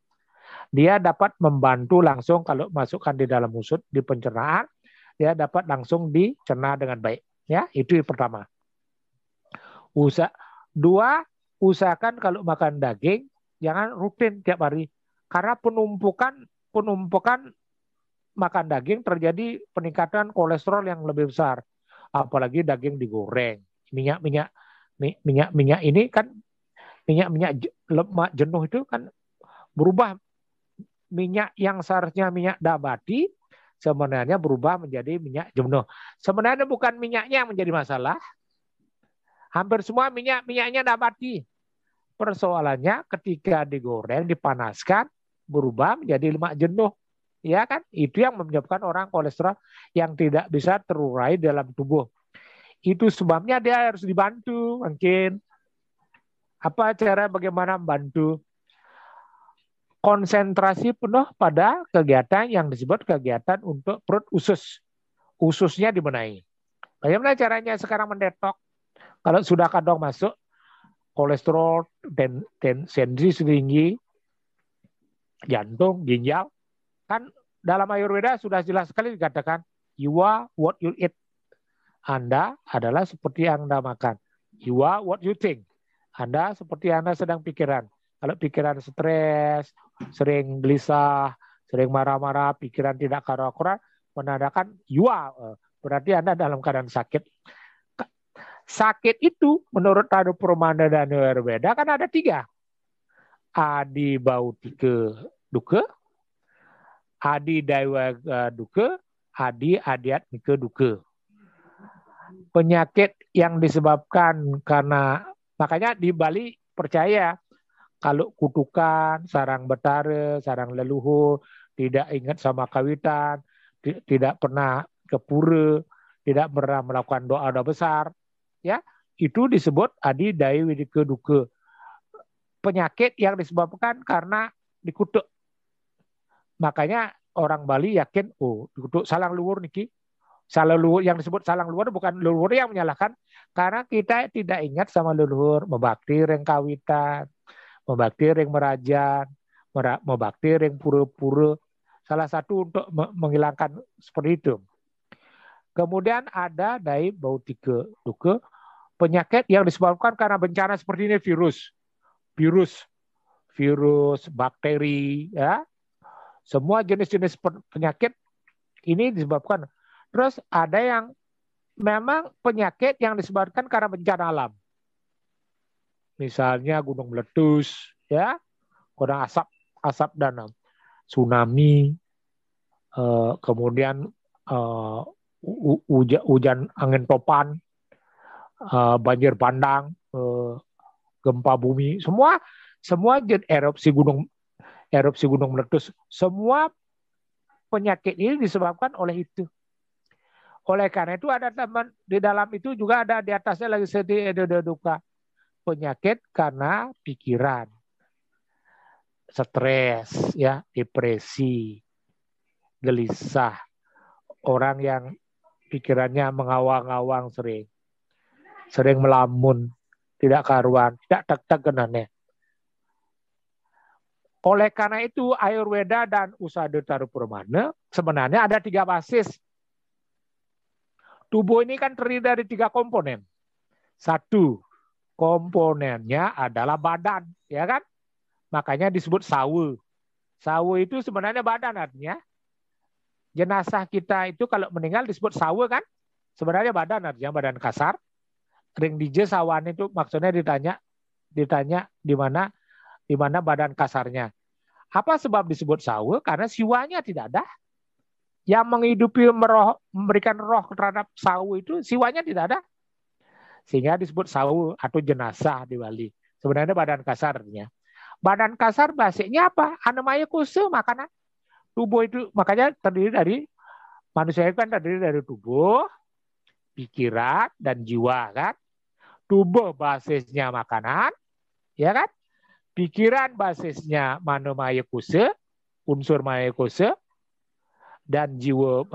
B: Dia dapat membantu langsung kalau masukkan di dalam mulut di pencernaan, dia dapat langsung dicerna dengan baik. Ya, itu yang pertama. Dua, usahakan kalau makan daging jangan rutin tiap hari, karena penumpukan makan daging terjadi peningkatan kolesterol yang lebih besar, apalagi daging digoreng. Minyak ini kan minyak lemak jenuh itu kan berubah, minyak yang seharusnya minyak nabati sebenarnya berubah menjadi minyak jenuh. Sebenarnya bukan minyaknya yang menjadi masalah. Hampir semua minyaknya nabati. Persoalannya ketika digoreng, dipanaskan, berubah menjadi lemak jenuh. Ya kan? Itu yang menyebabkan orang kolesterol yang tidak bisa terurai dalam tubuh. Itu sebabnya dia harus dibantu mungkin. Apa cara bagaimana membantu? Konsentrasi penuh pada kegiatan yang disebut kegiatan untuk perut usus. Ususnya dibenahi. Bagaimana caranya sekarang mendetok? Kalau sudah kantong masuk, kolesterol, tensi tinggi, jantung, ginjal, kan dalam Ayurveda sudah jelas sekali dikatakan, you are what you eat. Anda adalah seperti yang Anda makan. You are what you think. Anda seperti Anda sedang pikiran. Kalau pikiran stres, sering gelisah, sering marah-marah, pikiran tidak karu-karuan, menandakan you are. Berarti Anda dalam keadaan sakit. Sakit itu menurut Tadu Pramana dan Ayurveda kan ada 3. Adi Bautika Duka, Adi Daiwaga Duka, Adi Adhyatmika Duka. Penyakit yang disebabkan karena, makanya di Bali percaya kalau kutukan, sarang betara, sarang leluhur, tidak ingat sama kawitan, tidak pernah ke pura, tidak pernah melakukan doa-doa besar, ya, itu disebut Adi Daiwidika Duka. Penyakit yang disebabkan karena dikutuk. Makanya orang Bali yakin, oh, dikutuk salang luhur niki. Salang luhur yang disebut salang luhur bukan leluhur yang menyalahkan, karena kita tidak ingat sama leluhur, membakti ring kawitan, membakti ring merajan, membakti ring pura-pura. Salah satu untuk menghilangkan seperti itu. Kemudian ada Dai Bautika Duka, penyakit yang disebabkan karena bencana seperti ini, virus, bakteri, ya, semua jenis-jenis penyakit ini disebabkan. Terus ada yang memang penyakit yang disebabkan karena bencana alam, misalnya gunung meletus, ya, gunung asap dan tsunami, kemudian hujan angin topan, banjir bandang, gempa bumi, semua erupsi gunung meletus, semua penyakit ini disebabkan oleh itu. Oleh karena itu ada teman di dalam itu juga ada di atasnya lagi sedih, duka, penyakit karena pikiran, stres, ya, depresi, gelisah, orang yang pikirannya mengawang-awang sering melamun, tidak karuan, tidak tak-tak. Oleh karena itu Ayurveda dan Usada Tadu Pramana sebenarnya ada 3 basis. Tubuh ini kan terdiri dari 3 komponen. 1, komponennya adalah badan, ya kan? Makanya disebut sawa. Sawa itu sebenarnya badan artinya. Jenazah kita itu kalau meninggal disebut sawa kan? Sebenarnya badan artinya badan kasar. Ring dije sawan itu maksudnya ditanya di mana badan kasarnya. Apa sebab disebut sawa? Karena siwanya tidak ada. Yang menghidupi memberikan roh terhadap sawu itu siwanya tidak ada. Sehingga disebut sawu atau jenazah di Bali. Sebenarnya badan kasarnya. Badan kasar basicnya apa? Anamaya kusa, makanan. Tubuh itu makanya terdiri dari, manusia itu kan terdiri dari tubuh, pikiran, dan jiwa kan. Tubuh basisnya makanan, ya kan? Pikiran basisnya manomaya kusa, unsur maya kusa, dan jiwa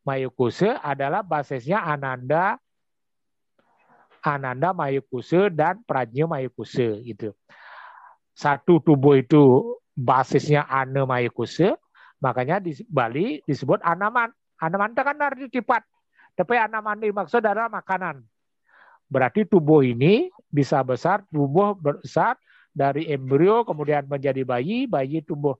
B: mayukusa adalah basisnya Ananda Maya Kusa dan Prajna Maya Kusa gitu. Satu tubuh itu basisnya Ana Maya Kusa, makanya di Bali disebut Anaman. Anaman itu kan arti sifat. Tapi Anaman dimaksud adalah makanan. Berarti tubuh ini bisa besar, tubuh besar dari embrio kemudian menjadi bayi, bayi tumbuh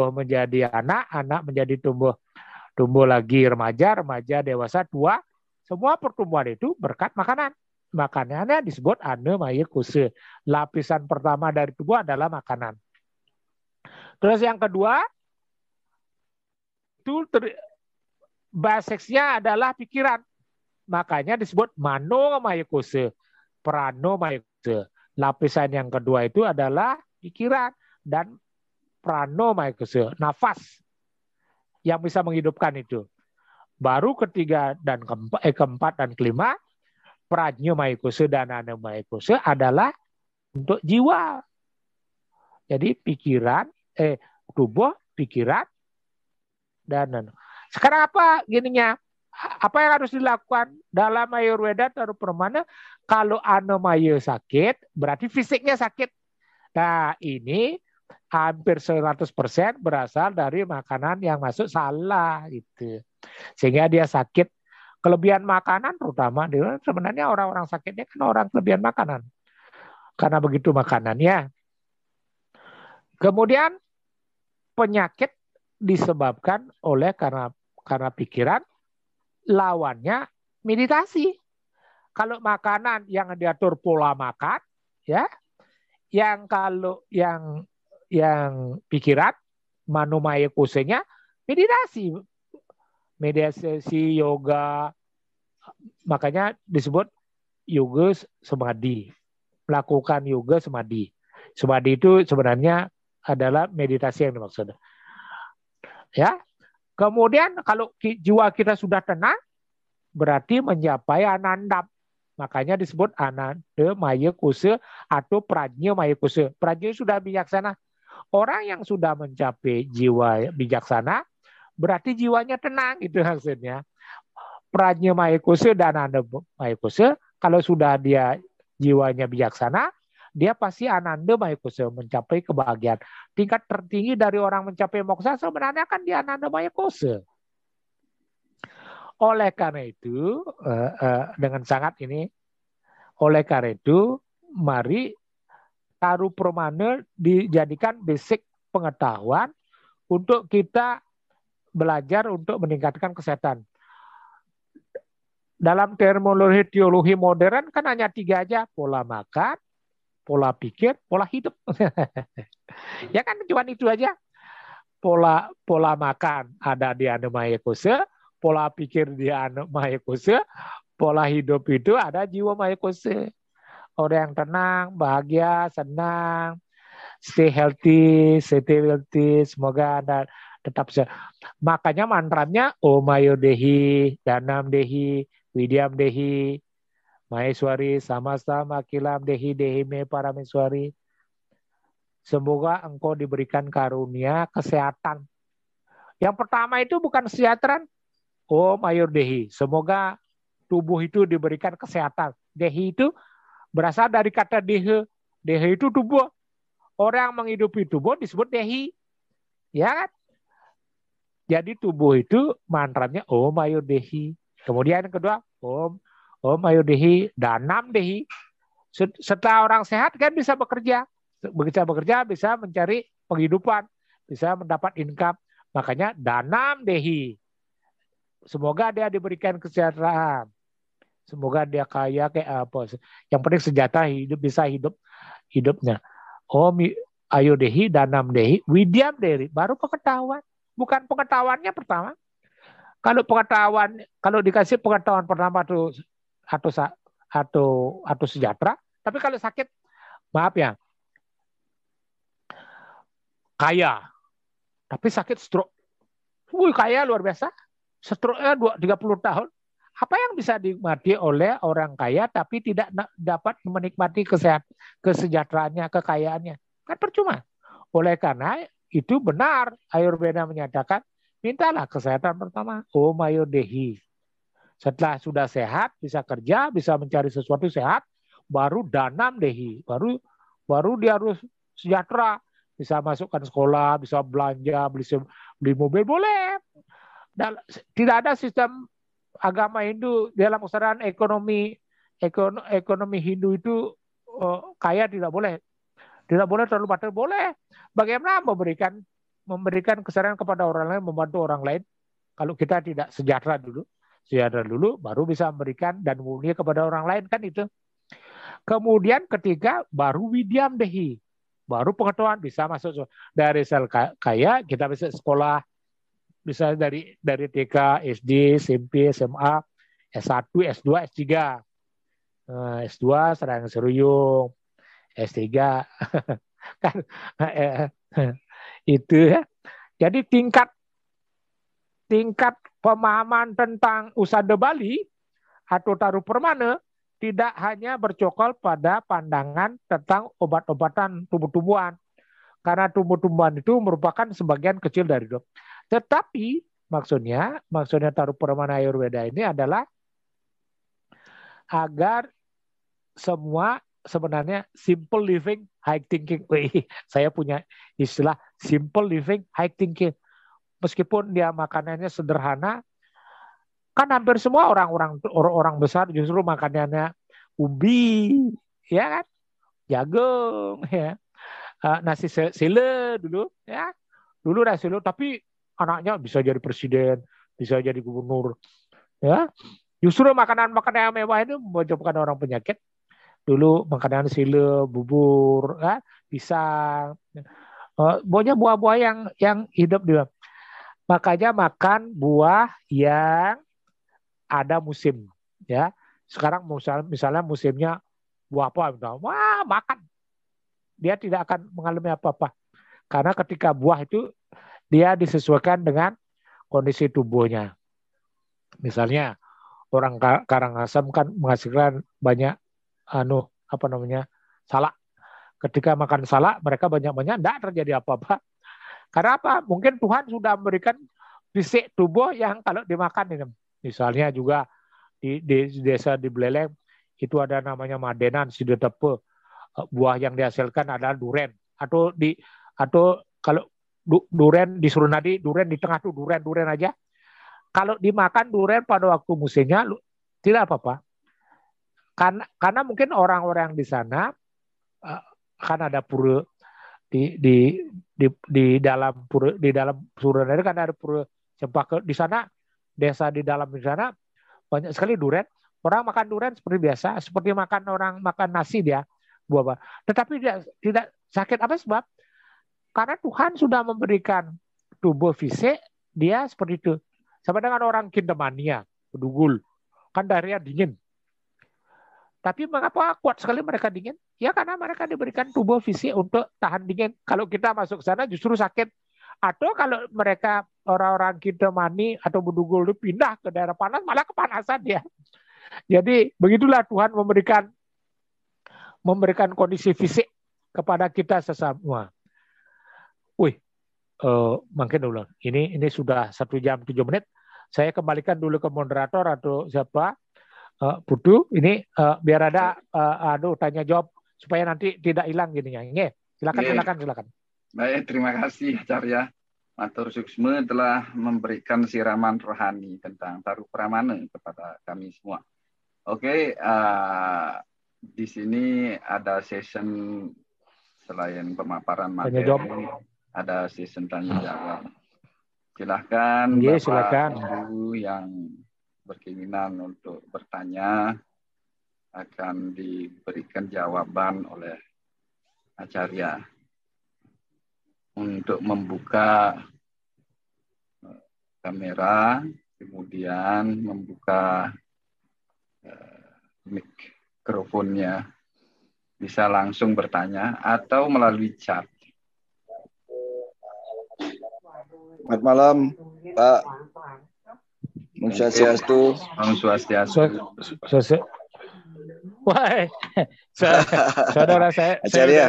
B: menjadi anak, anak menjadi tumbuh lagi remaja, remaja dewasa, tua. Semua pertumbuhan itu berkat makanan. Makanannya disebut Ana Maya Kusa. Lapisan pertama dari tubuh adalah makanan. Terus yang kedua, itu basisnya adalah pikiran. Makanya disebut Mano Maya Kusa, Prano Maya Kusa. Lapisan yang kedua itu adalah pikiran dan Prano Maya Kusa, nafas yang bisa menghidupkan itu. Baru ketiga dan keempat dan kelima, Prajna Maya Kusa dan Ana Maya Kusa adalah untuk jiwa. Jadi pikiran, tubuh, pikiran, dan sekarang apa gininya? Apa yang harus dilakukan dalam Ayurveda taruh permana? Kalau anomaya sakit, berarti fisiknya sakit. Nah, ini hampir 100% berasal dari makanan yang masuk salah gitu. Sehingga dia sakit. Kelebihan makanan terutama sebenarnya orang-orang sakitnya kan orang kelebihan makanan. Karena begitu makanannya. Kemudian penyakit disebabkan oleh karena pikiran, lawannya meditasi. Kalau makanan yang diatur pola makan, ya, yang kalau yang pikiran, Manomaya Kusanya meditasi, yoga, makanya disebut yoga samadhi, melakukan yoga samadhi. Samadhi itu sebenarnya adalah meditasi yang dimaksud. Ya. Kemudian kalau jiwa kita sudah tenang, berarti mencapai ananda. Makanya disebut Ananda Maya Kusa atau Prajna Maya Kusa. Prajna sudah bijaksana. Orang yang sudah mencapai jiwa bijaksana, berarti jiwanya tenang, itu maksudnya. Prajna Maya Kusa dan Ananda Maya Kusa, kalau sudah dia jiwanya bijaksana, dia pasti Ananda Maya Kusa, mencapai kebahagiaan. Tingkat tertinggi dari orang mencapai moksha sebenarnya kan di Ananda Maya Kusa. Oleh karena itu, dengan sangat ini, oleh karena itu, mari taruh permana dijadikan basic pengetahuan untuk kita belajar untuk meningkatkan kesehatan. Dalam terminologi teologi modern kan hanya 3 aja, pola makan, pola pikir, pola hidup. Ya kan cuma itu aja. Pola makan ada di Ana Maya Kusa, pola pikir di Ana Maya Kusa, pola hidup itu ada jiwa Maya Kusa. Orang yang tenang, bahagia, senang, stay healthy, semoga Anda tetap sehat. Makanya mantranya Om Ayo Dehi, Danam Dehi, Widyam Dehi, Maheswari, sama-sama Kilam Dehi, Dehi Me Parameswari. Semoga engkau diberikan karunia kesehatan. Yang pertama itu bukan kesejahteraan. Om Ayo Dehi, semoga tubuh itu diberikan kesehatan. Dehi itu berasal dari kata dehe. Dehe itu tubuh. Orang yang menghidupi tubuh disebut dehi. Ya kan? Jadi tubuh itu mantranya Om Ayo Dehi. Kemudian yang kedua, Om Ayo Dehi, Danam Dehi. Setelah orang sehat kan bisa bekerja. Bisa mencari penghidupan. Bisa mendapat income. Makanya Danam Dehi. Semoga dia diberikan kesejahteraan. Semoga dia kaya kayak apa. Yang penting sejahtera bisa hidupnya. Om Ayo Dehi, Danam Dehi, Widyam Dehi. Baru pengetahuan. Bukan pengetahuannya pertama. Kalau dikasih pengetahuan pertama atau sejahtera. Tapi kalau sakit, maaf ya, kaya. Tapi sakit stroke. Kaya luar biasa. Stroke-nya 30 tahun. Apa yang bisa dinikmati oleh orang kaya tapi tidak dapat menikmati kesejahteraannya, kekayaannya? Kan percuma. Oleh karena itu benar Ayurveda menyatakan mintalah kesehatan pertama. Om Ayo Dehi. Setelah sudah sehat, bisa kerja, bisa mencari sesuatu sehat, baru danam dehi, baru dia harus sejahtera, bisa masukkan sekolah, bisa belanja, beli mobil, boleh. Dan tidak ada sistem agama Hindu dalam kesadaran ekonomi Hindu itu kaya tidak boleh terlalu batal, boleh. Bagaimana memberikan kesadaran kepada orang lain, membantu orang lain. Kalau kita tidak sejahtera dulu baru bisa memberikan dan mulia kepada orang lain, kan itu. Kemudian ketiga baru widyam dehi, baru pengetahuan, bisa masuk dari sel kaya kita bisa sekolah, bisa dari TK, SD, SMP, SMA, S1, S2, S3. S2 serang seruyung, S3 kan itu ya. Jadi tingkat pemahaman tentang Usada Bali atau Taru Permana tidak hanya bercokol pada pandangan tentang obat-obatan tumbuh-tumbuhan, karena tumbuh-tumbuhan itu merupakan sebagian kecil dari hidup. Tetapi maksudnya Taru Permana Ayurveda ini adalah agar semua sebenarnya simple living, high thinking. Saya punya istilah simple living, high thinking. Meskipun dia makanannya sederhana, kan hampir semua orang besar justru makanannya ubi, ya kan, jagung, ya, nasi sile dulu, ya, nasi sile, tapi anaknya bisa jadi presiden, bisa jadi gubernur, ya. Justru makanan yang mewah itu menyebabkan orang penyakit. Dulu makanan sile, bubur, ya, pisang, banyak buah-buah yang hidup di dalam. Makanya makan buah yang ada musim, ya. Sekarang misalnya musimnya buah apa, wah makan, dia tidak akan mengalami apa-apa, karena ketika buah itu dia disesuaikan dengan kondisi tubuhnya. Misalnya orang Karangasem kan menghasilkan banyak salak. Ketika makan salak mereka banyak-banyak, tidak terjadi apa-apa. Karena apa? Mungkin Tuhan sudah memberikan fisik tubuh yang kalau dimakan ini. Misalnya juga di desa di Beleleng itu ada namanya madenan sidetepe. Buah yang dihasilkan adalah duren, atau kalau duren di Surunadi, duren di tengah tuh duren aja. Kalau dimakan duren pada waktu musimnya tidak apa-apa. Karena mungkin orang-orang di sana kan ada pura di dalam Surunadi kan ada pura Cempaka. Di sana desa di sana banyak sekali duren. Orang makan duren seperti biasa, seperti orang makan nasi dia buah. Tetapi dia tidak sakit. Apa sebab? Karena Tuhan sudah memberikan tubuh fisik dia seperti itu. Sama dengan orang Kindemania, Bedugul, kan daerahnya dingin. Tapi mengapa kuat sekali mereka dingin? Ya karena mereka diberikan tubuh fisik untuk tahan dingin. Kalau kita masuk ke sana justru sakit. Atau kalau mereka orang-orang Kindemani atau Bedugul itu pindah ke daerah panas, malah kepanasan dia. Jadi begitulah Tuhan memberikan kondisi fisik kepada kita sesama. Mungkin dulu. Ini sudah 1 jam 7 menit. Saya kembalikan dulu ke moderator atau siapa, Putu. Ini biar ada tanya jawab supaya nanti tidak hilang gininya. Silakan.
C: Baik, terima kasih Acarya. Matur Suksma telah memberikan siraman rohani tentang Taru Pramana kepada kami semua. Oke, di sini ada session selain pemaparan materi, ada session tanya jawab. Silahkan Bapak Ibu yang berkeinginan untuk bertanya akan diberikan jawaban oleh Acarya. Untuk membuka kamera, kemudian membuka mikrofonnya, bisa langsung bertanya atau melalui chat.
E: Selamat malam, Pak. Om Swastiastu.
C: Om Swastiastu.
B: Wah, saudara saya dari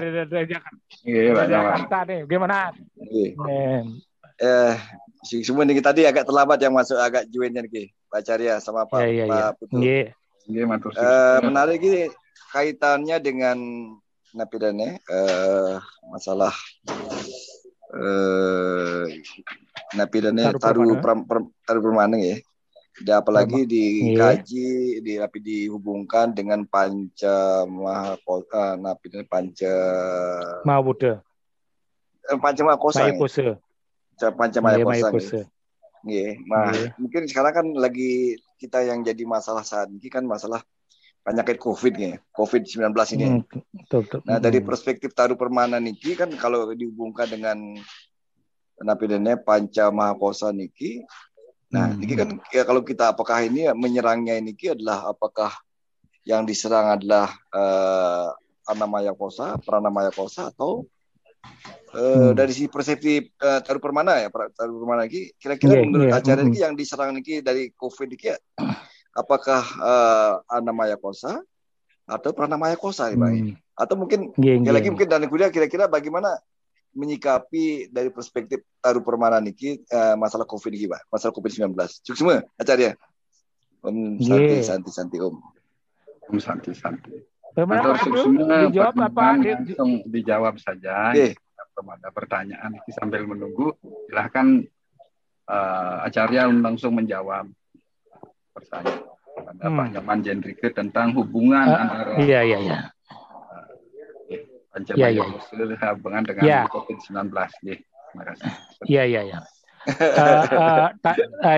B: Jakarta nih. Gimana?
E: Semua ini tadi agak terlambat yang masuk agak joinnya nih Pak Carya sama Pak Putu. Menarik ini kaitannya dengan napidana masalah napidana taruh permana ya. Dan apalagi dikaji, dihubungkan dengan panca mahakota, napidana panca
B: Mahabuddha.
E: Panca Mahakosa. Panca Mahakosa. Mungkin sekarang kan lagi kita yang jadi masalah saat ini kan masalah penyakit COVID-19 ini. Nah, dari perspektif taruh permana niki kan kalau dihubungkan dengan napidana panca mahakosa niki, nah niki kan ya kalau kita apakah ini menyerangnya niki adalah apakah yang diserang adalah Anamaya Kosa, Pranamaya Kosa atau dari si persepsi taruh permana ya, taruh permana niki kira-kira menurut acara niki yang diserang niki dari COVID niki ya, apakah Anamaya Kosa atau Pranamaya Kosa nih Pak? Atau mungkin lagi mungkin dan kuliah kira-kira bagaimana menyikapi dari perspektif taruh permana niki masalah COVID niki Pak, masalah COVID-19. Cukup semua acaranya. Om Santi Om.
C: Om Santi. Dijawab apa? Langsung dijawab saja. Ada pertanyaan sambil menunggu. Silahkan acaranya langsung menjawab pertanyaan pada Pak Nyoman Jendrike tentang hubungan antara Pancamaya hubungan dengan COVID-19. Terima kasih.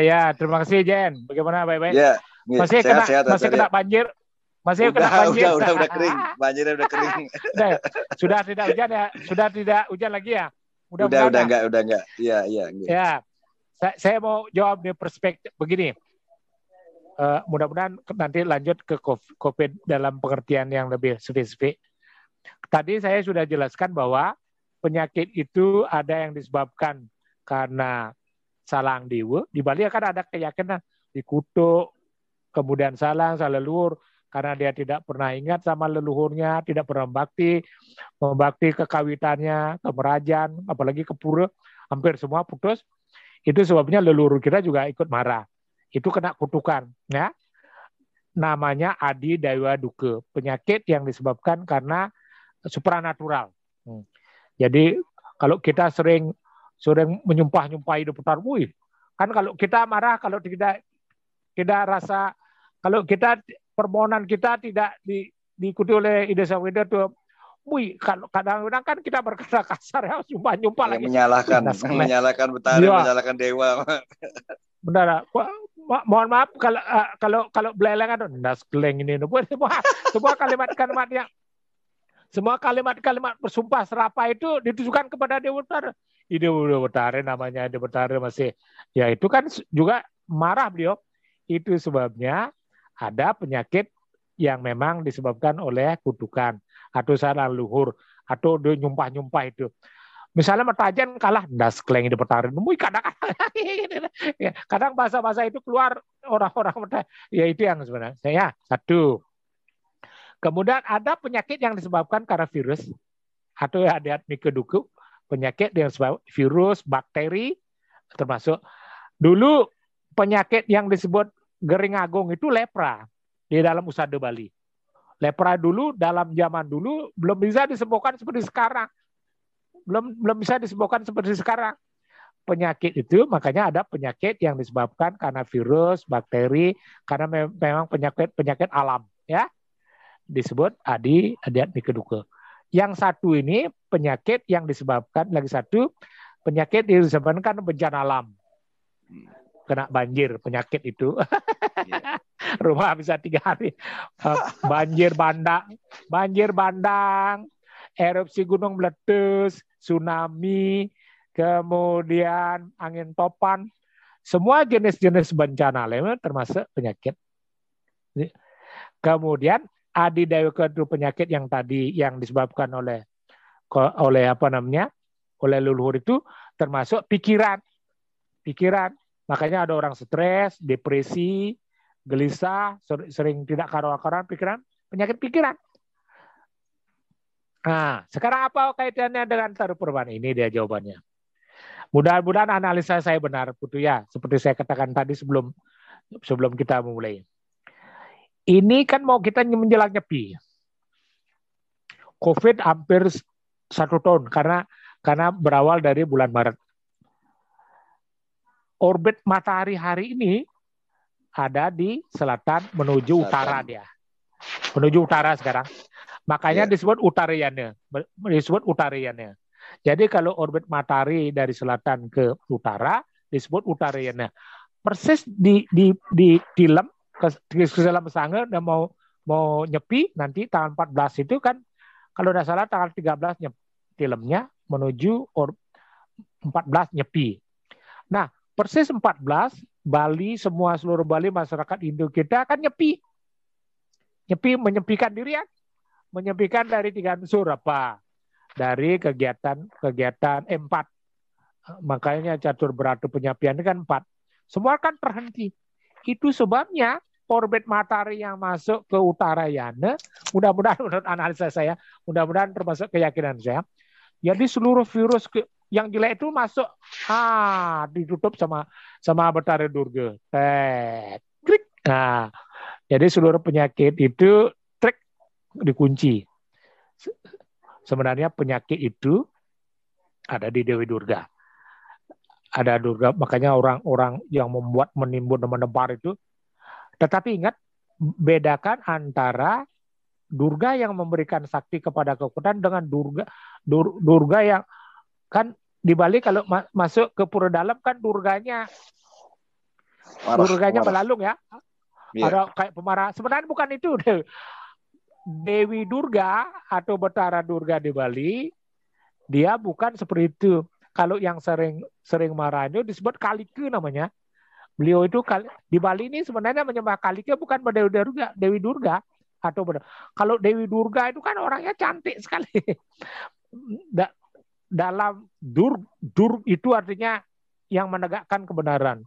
B: Ya, terima kasih Jen. Bagaimana baik-baik? Masih kena banjir.
E: Udah kering. Banjirnya udah kering.
B: Sudah tidak hujan ya? Sudah tidak hujan lagi ya?
E: Udah enggak. Iya.
B: Ya. Saya mau jawab di perspektif begini. Mudah-mudahan nanti lanjut ke COVID dalam pengertian yang lebih spesifik. Tadi saya sudah jelaskan bahwa penyakit itu ada yang disebabkan karena salang diwe. Di Bali kan ada keyakinan dikutuk, kemudian salah leluhur, karena dia tidak pernah ingat sama leluhurnya, tidak pernah membakti kekawitannya, kemerajan, apalagi ke pura, hampir semua putus. Itu sebabnya leluhur kita juga ikut marah. Itu kena kutukan, ya. Namanya Adi Daiwa Duka, penyakit yang disebabkan karena supranatural. Jadi kalau kita sering menyumpah-nyumpahi di putar, kan kalau kita marah, kalau tidak rasa, kalau kita permohonan kita tidak diikuti oleh Ida Saweda tuh, kalau kadang-kadang kan kita berkata kasar ya, nyumpah lagi.
E: Menyalahkan Betari, menyalahkan Dewa.
B: Benar. Mohon maaf kalau belelengan ndas keleng ini. Semua kalimat bersumpah serapah itu ditujukan kepada Dewa Betara. Dewa Betara namanya Dewa Betara masih. Ya itu kan juga marah beliau. Itu sebabnya ada penyakit yang memang disebabkan oleh kutukan atau salah luhur atau nyumpah-nyumpah itu. Misalnya Matajan kalah, ndas keleng di Betara. Kadang bahasa-bahasa itu keluar orang-orang ya itu yang sebenarnya. Saya satu. Kemudian ada penyakit yang disebabkan karena virus atau ada mikeduku, penyakit yang disebabkan virus, bakteri, termasuk dulu penyakit yang disebut Gering Agung itu lepra di dalam Usada Bali. Lepra dulu dalam zaman dulu belum bisa disembuhkan seperti sekarang. Belum bisa disembuhkan seperti sekarang. Penyakit itu makanya ada penyakit yang disebabkan karena virus, bakteri, karena memang penyakit alam, ya. Disebut adiat mikeduka. Yang satu ini penyakit yang disebabkan, lagi satu penyakit yang disebabkan bencana alam. Kena banjir penyakit itu. Rumah bisa 3 hari. Banjir bandang, erupsi gunung meletus, tsunami, kemudian angin topan, semua jenis-jenis bencana alam termasuk penyakit. Kemudian Adi Daiwa itu penyakit yang tadi yang disebabkan oleh oleh leluhur itu termasuk pikiran. Makanya ada orang stres, depresi, gelisah, sering tidak karuan-karuan pikiran, penyakit pikiran. Nah, sekarang apa kaitannya dengan taruh perban? Ini dia jawabannya. Mudah-mudahan analisa saya benar, Putu ya. Seperti saya katakan tadi sebelum kita memulai. Ini kan mau kita menjelang nyepi. COVID hampir 1 tahun karena berawal dari bulan Maret. Orbit matahari hari ini ada di selatan menuju utara dia. Menuju utara sekarang. Makanya disebut utariannya. Jadi kalau orbit matahari dari selatan ke utara disebut utariannya. Persis di film ke dalam sange dan mau nyepi nanti tanggal 14 itu kan kalau tidak salah tanggal 13 filmnya menuju 14 nyepi. Nah, persis 14 Bali seluruh Bali masyarakat Indo kita akan nyepi. Menyepikan diri ya. Menyepikan dari 3 unsur apa? Dari kegiatan 4. Makanya catur beratu penyepian kan 4. Semua kan terhenti. Itu sebabnya orbit matahari yang masuk ke utara yana, mudah-mudahan menurut analisa saya, mudah-mudahan termasuk keyakinan saya. Jadi seluruh virus yang jelek itu masuk, ditutup sama Betara Durga. Nah, jadi seluruh penyakit itu dikunci. Sebenarnya penyakit itu ada di Dewi Durga. Ada Durga, makanya orang-orang yang menimbun dan menebar itu. Tetapi ingat, bedakan antara Durga yang memberikan sakti kepada kekuatan dengan Durga yang kan di Bali kalau masuk ke pura dalam kan Durganya melalung ya. Ada kayak pemarah. Sebenarnya bukan itu. Dewi Durga atau Betara Durga di Bali, dia bukan seperti itu. Kalau yang sering marah itu disebut Kalike namanya. Beliau itu di Bali ini sebenarnya menyembah Kalike bukan Dewi Durga atau kalau Dewi Durga itu kan orangnya cantik sekali. Dalam dur itu artinya yang menegakkan kebenaran.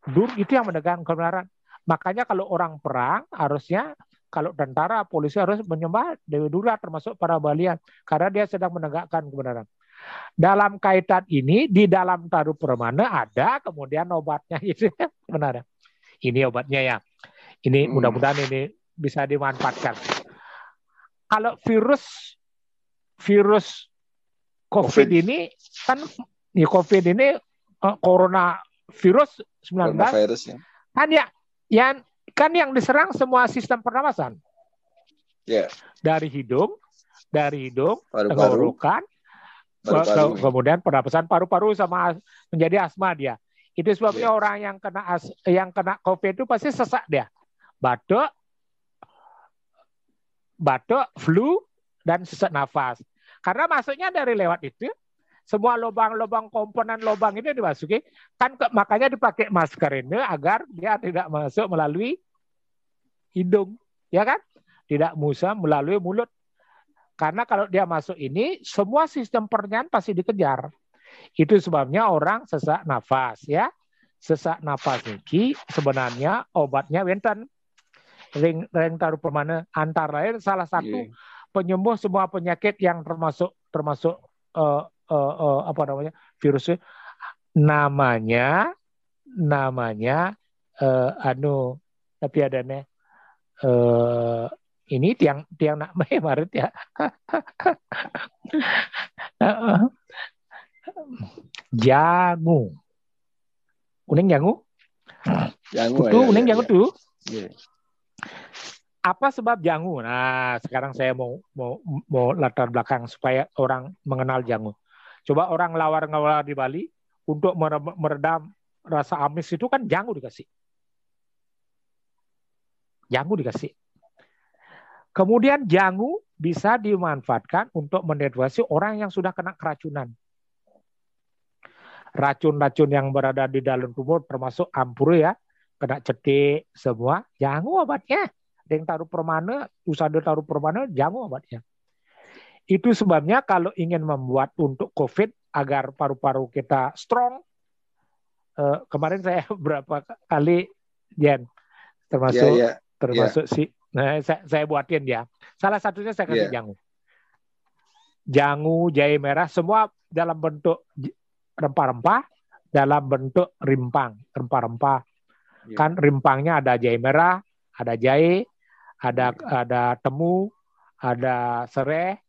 B: Dur itu yang menegakkan kebenaran. Makanya kalau orang perang harusnya kalau tentara, polisi harus menyembah Dewi Durga termasuk para Balian karena dia sedang menegakkan kebenaran. Dalam kaitan ini di dalam taruh permana ada kemudian obatnya itu benar. Ini obatnya ya. Ini mudah-mudahan ini bisa dimanfaatkan. Kalau virus COVID ini kan COVID ini coronavirus 19 ya. Kan yang diserang semua sistem pernapasan. Yeah. Dari hidung, tenggorokan, kemudian pernapasan paru-paru sama menjadi asma dia. Itu sebabnya orang yang kena COVID itu pasti sesak dia. Batuk, flu dan sesak nafas. Karena masuknya dari lewat itu. Semua lubang-lubang komponen lubang ini dimasuki, kan makanya dipakai masker ini agar dia tidak masuk melalui hidung, ya kan? Tidak bisa melalui mulut. Karena kalau dia masuk ini, semua sistem pernapasan pasti dikejar. Itu sebabnya orang sesak nafas, ya. Sesak nafas ini sebenarnya obatnya wenten. Ring taruh permana antara lain salah satu penyembuh semua penyakit yang termasuk virusnya namanya tapi ada nih ini tiang nak maret ya. Jangu kuning jangu tuh kuning jangu tuh. Apa sebab jangu? Nah, sekarang saya mau latar belakang supaya orang mengenal jangu. Coba orang lawar-ngawar di Bali untuk meredam rasa amis itu kan jangu dikasih. Kemudian jangu bisa dimanfaatkan untuk mendeteksi orang yang sudah kena keracunan. Racun-racun yang berada di dalam tubuh termasuk ampur ya, kena cetik semua, jangu obatnya. Yang taruh permana, usada taruh permana, jangu obatnya. Itu sebabnya kalau ingin membuat untuk COVID agar paru-paru kita strong, kemarin saya berapa kali Jen termasuk saya buatin ya. Salah satunya saya kasih jangu, jahe merah, semua dalam bentuk rempah-rempah dalam bentuk rimpang, rempah-rempah. Kan rimpangnya ada jahe merah, ada jahe, ada temu, ada serai,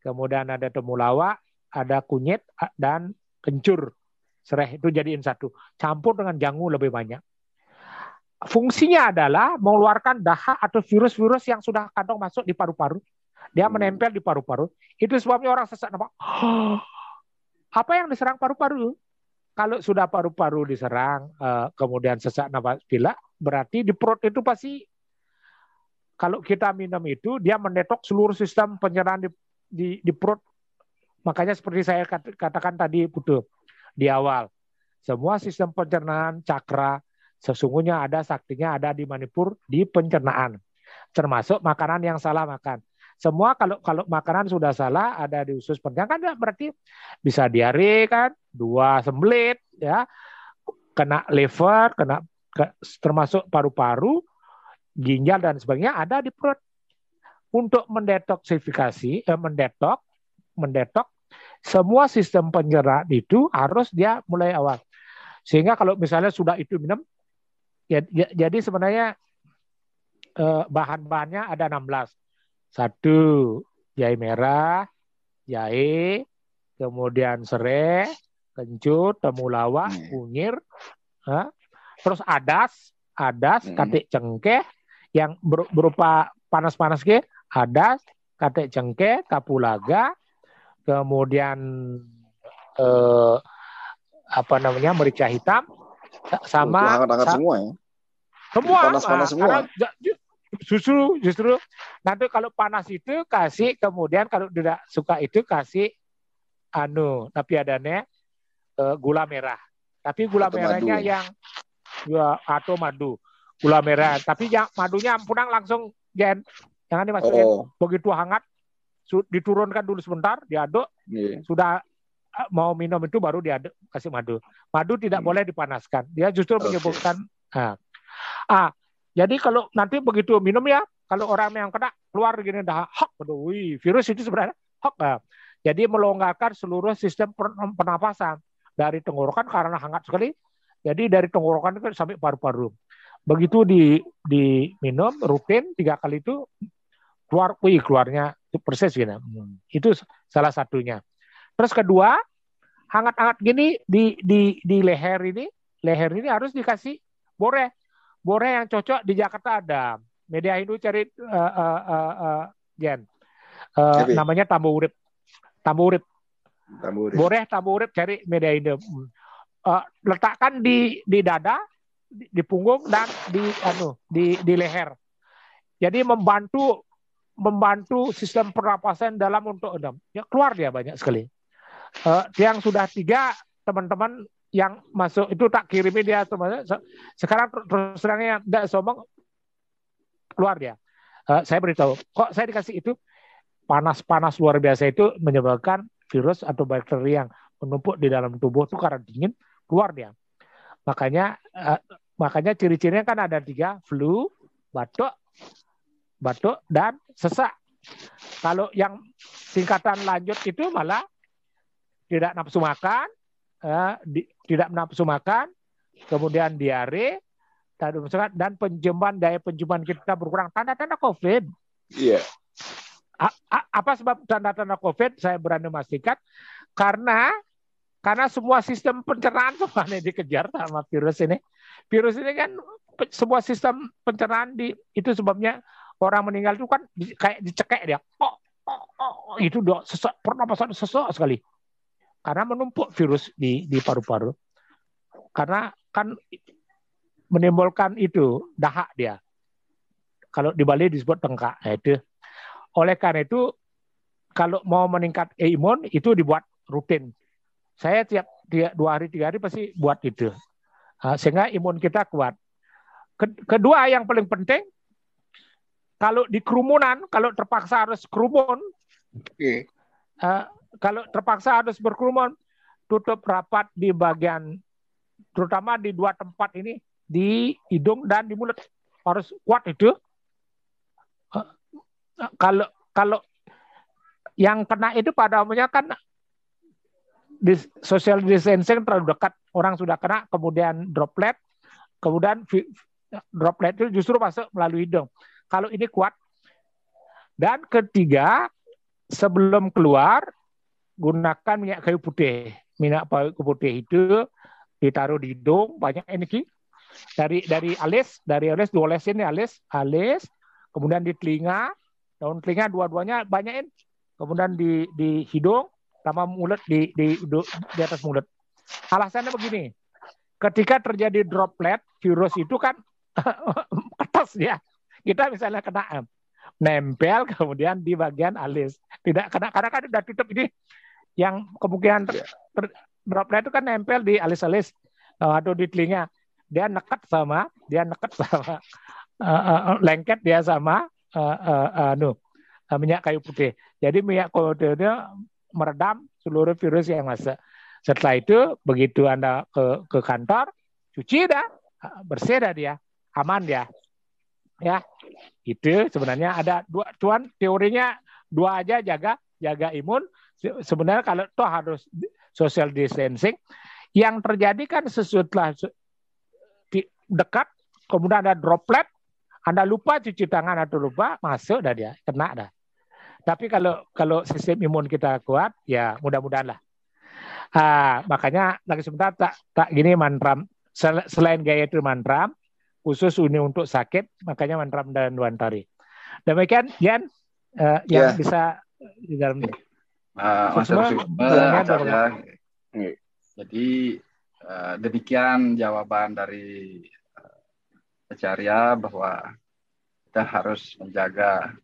B: kemudian ada temulawak, ada kunyit dan kencur. Serai itu jadiin satu. Campur dengan jangu lebih banyak. Fungsinya adalah mengeluarkan dahak atau virus-virus yang sudah kantong masuk di paru-paru. Dia menempel di paru-paru. Itu sebabnya orang sesak nafas. Apa yang diserang paru-paru? Kalau sudah paru-paru diserang, kemudian sesak nafas pilek, berarti di perut itu pasti, kalau kita minum itu, dia mendetok seluruh sistem pencernaan di perut. Makanya seperti saya katakan tadi, Putu, di awal. Semua sistem pencernaan, cakra, sesungguhnya ada saktinya ada di manipur, di pencernaan. Termasuk makanan yang salah makan. Semua kalau makanan sudah salah ada di usus pencernaan kan berarti bisa diare kan, 2 sembelit ya, kena liver, termasuk paru-paru, ginjal dan sebagainya ada di perut. Untuk mendetoksifikasi, mendetok semua sistem pencernaan itu harus dia mulai awal. Sehingga kalau misalnya sudah itu minum, jadi sebenarnya bahan-bahannya ada 16. 1, jahe merah, jahe, kemudian serai, kencur, temulawak, kunyit, terus adas, katik cengkeh, yang berupa panas-panas ke, adas, katik cengkeh, kapulaga, kemudian merica hitam, sama
E: hangat-hangat semua ya.
B: Semua
E: panas-panas semua.
B: Justru nanti kalau panas itu kasih, kemudian kalau tidak suka itu kasih tapi adanya gula merah. Tapi gula merahnya yang atau madu. Gula merah, tapi yang madunya pulang langsung jangan dimasukin. Begitu hangat diturunkan dulu sebentar, diaduk. Sudah mau minum itu baru diaduk kasih madu. Madu tidak boleh dipanaskan. Dia justru menyebabkan jadi kalau nanti begitu minum ya, kalau orang yang kena keluar gini dah virus itu sebenarnya jadi melonggarkan seluruh sistem pernapasan dari tenggorokan karena hangat sekali. Jadi dari tenggorokan itu sampai paru-paru. Begitu diminum rutin 3 kali itu keluarnya persis gini. Itu salah satunya. Terus kedua, hangat-hangat gini di leher ini harus dikasih boreh. Boreh yang cocok di Jakarta ada. Media Hindu cari namanya tambu urip. Boreh tambu urip cari media Hindu. Letakkan di dada, di punggung dan di leher. Jadi membantu sistem pernapasan dalam untuk keluar dia banyak sekali. Yang sudah 3 teman-teman yang masuk itu tak kirimi dia sekarang terus terangnya tidak sombong keluar dia. Saya beritahu kok saya dikasih itu panas luar biasa itu menyebabkan virus atau bakteri yang menumpuk di dalam tubuh itu karena dingin keluar dia. Makanya ciri-cirinya kan ada 3, flu, batuk dan sesak. Kalau yang tingkatan lanjut itu malah tidak nafsu makan, kemudian diare, dan daya penciuman kita berkurang. Tanda-tanda COVID.
E: Iya.
B: Apa sebab tanda-tanda COVID? Saya berani memastikan karena semua sistem pencernaan semuanya dikejar sama virus ini. Virus ini kan sebuah sistem pencernaan itu sebabnya orang meninggal itu kan kayak dicekek dia. Itu sesak, pernapasan sesak sekali. Karena menumpuk virus di paru-paru. Karena kan menimbulkan itu dahak dia. Kalau di Bali disebut tengkak. Itu. Oleh karena itu kalau mau meningkat imun itu dibuat rutin. Saya tiap 2 hari 3 hari pasti buat itu. Sehingga imun kita kuat. Kedua yang paling penting, kalau di kerumunan, kalau terpaksa harus kerumun, kalau terpaksa harus berkerumun, tutup rapat di bagian, terutama di 2 tempat ini, di hidung dan di mulut. Harus kuat itu. Kalau yang kena itu pada umumnya kan social distancing terlalu dekat, orang sudah kena, kemudian droplet itu justru masuk melalui hidung. Kalau ini kuat. Dan ketiga, sebelum keluar gunakan minyak kayu putih. Minyak kayu putih itu ditaruh di hidung, banyak energi. Dari alis diolesin nih alis, kemudian di telinga, daun telinga dua-duanya banyakin, kemudian di hidung sama mulut di atas mulut. Alasannya begini, ketika terjadi droplet virus itu kan kertas ya, kita misalnya kena nempel kemudian di bagian alis, tidak kena karena kan udah tutup ini, yang kemungkinan droplet itu kan nempel di alis-alis atau di telinga, dia nekat sama lengket dia sama minyak kayu putih. Jadi minyak kayu putihnya meredam seluruh virus yang masuk. Setelah itu begitu Anda ke kantor, cuci dah, bersih dah dia, aman dia. Ya, itu sebenarnya ada dua, cuman teorinya dua aja, jaga imun. Sebenarnya kalau toh harus social distancing, yang terjadi kan setelah dekat, kemudian ada droplet, Anda lupa cuci tangan atau lupa, masuk dah dia, kena dah. Tapi kalau sistem imun kita kuat, ya mudah-mudahan lah. Makanya lagi sebentar tak gini mantram, selain gaya itu mantram, khusus ini untuk sakit, makanya mantram dan Dwantari. Demikian, Jan, yang bisa di dalam ini.
C: Jadi demikian jawaban dari Acarya bahwa kita harus menjaga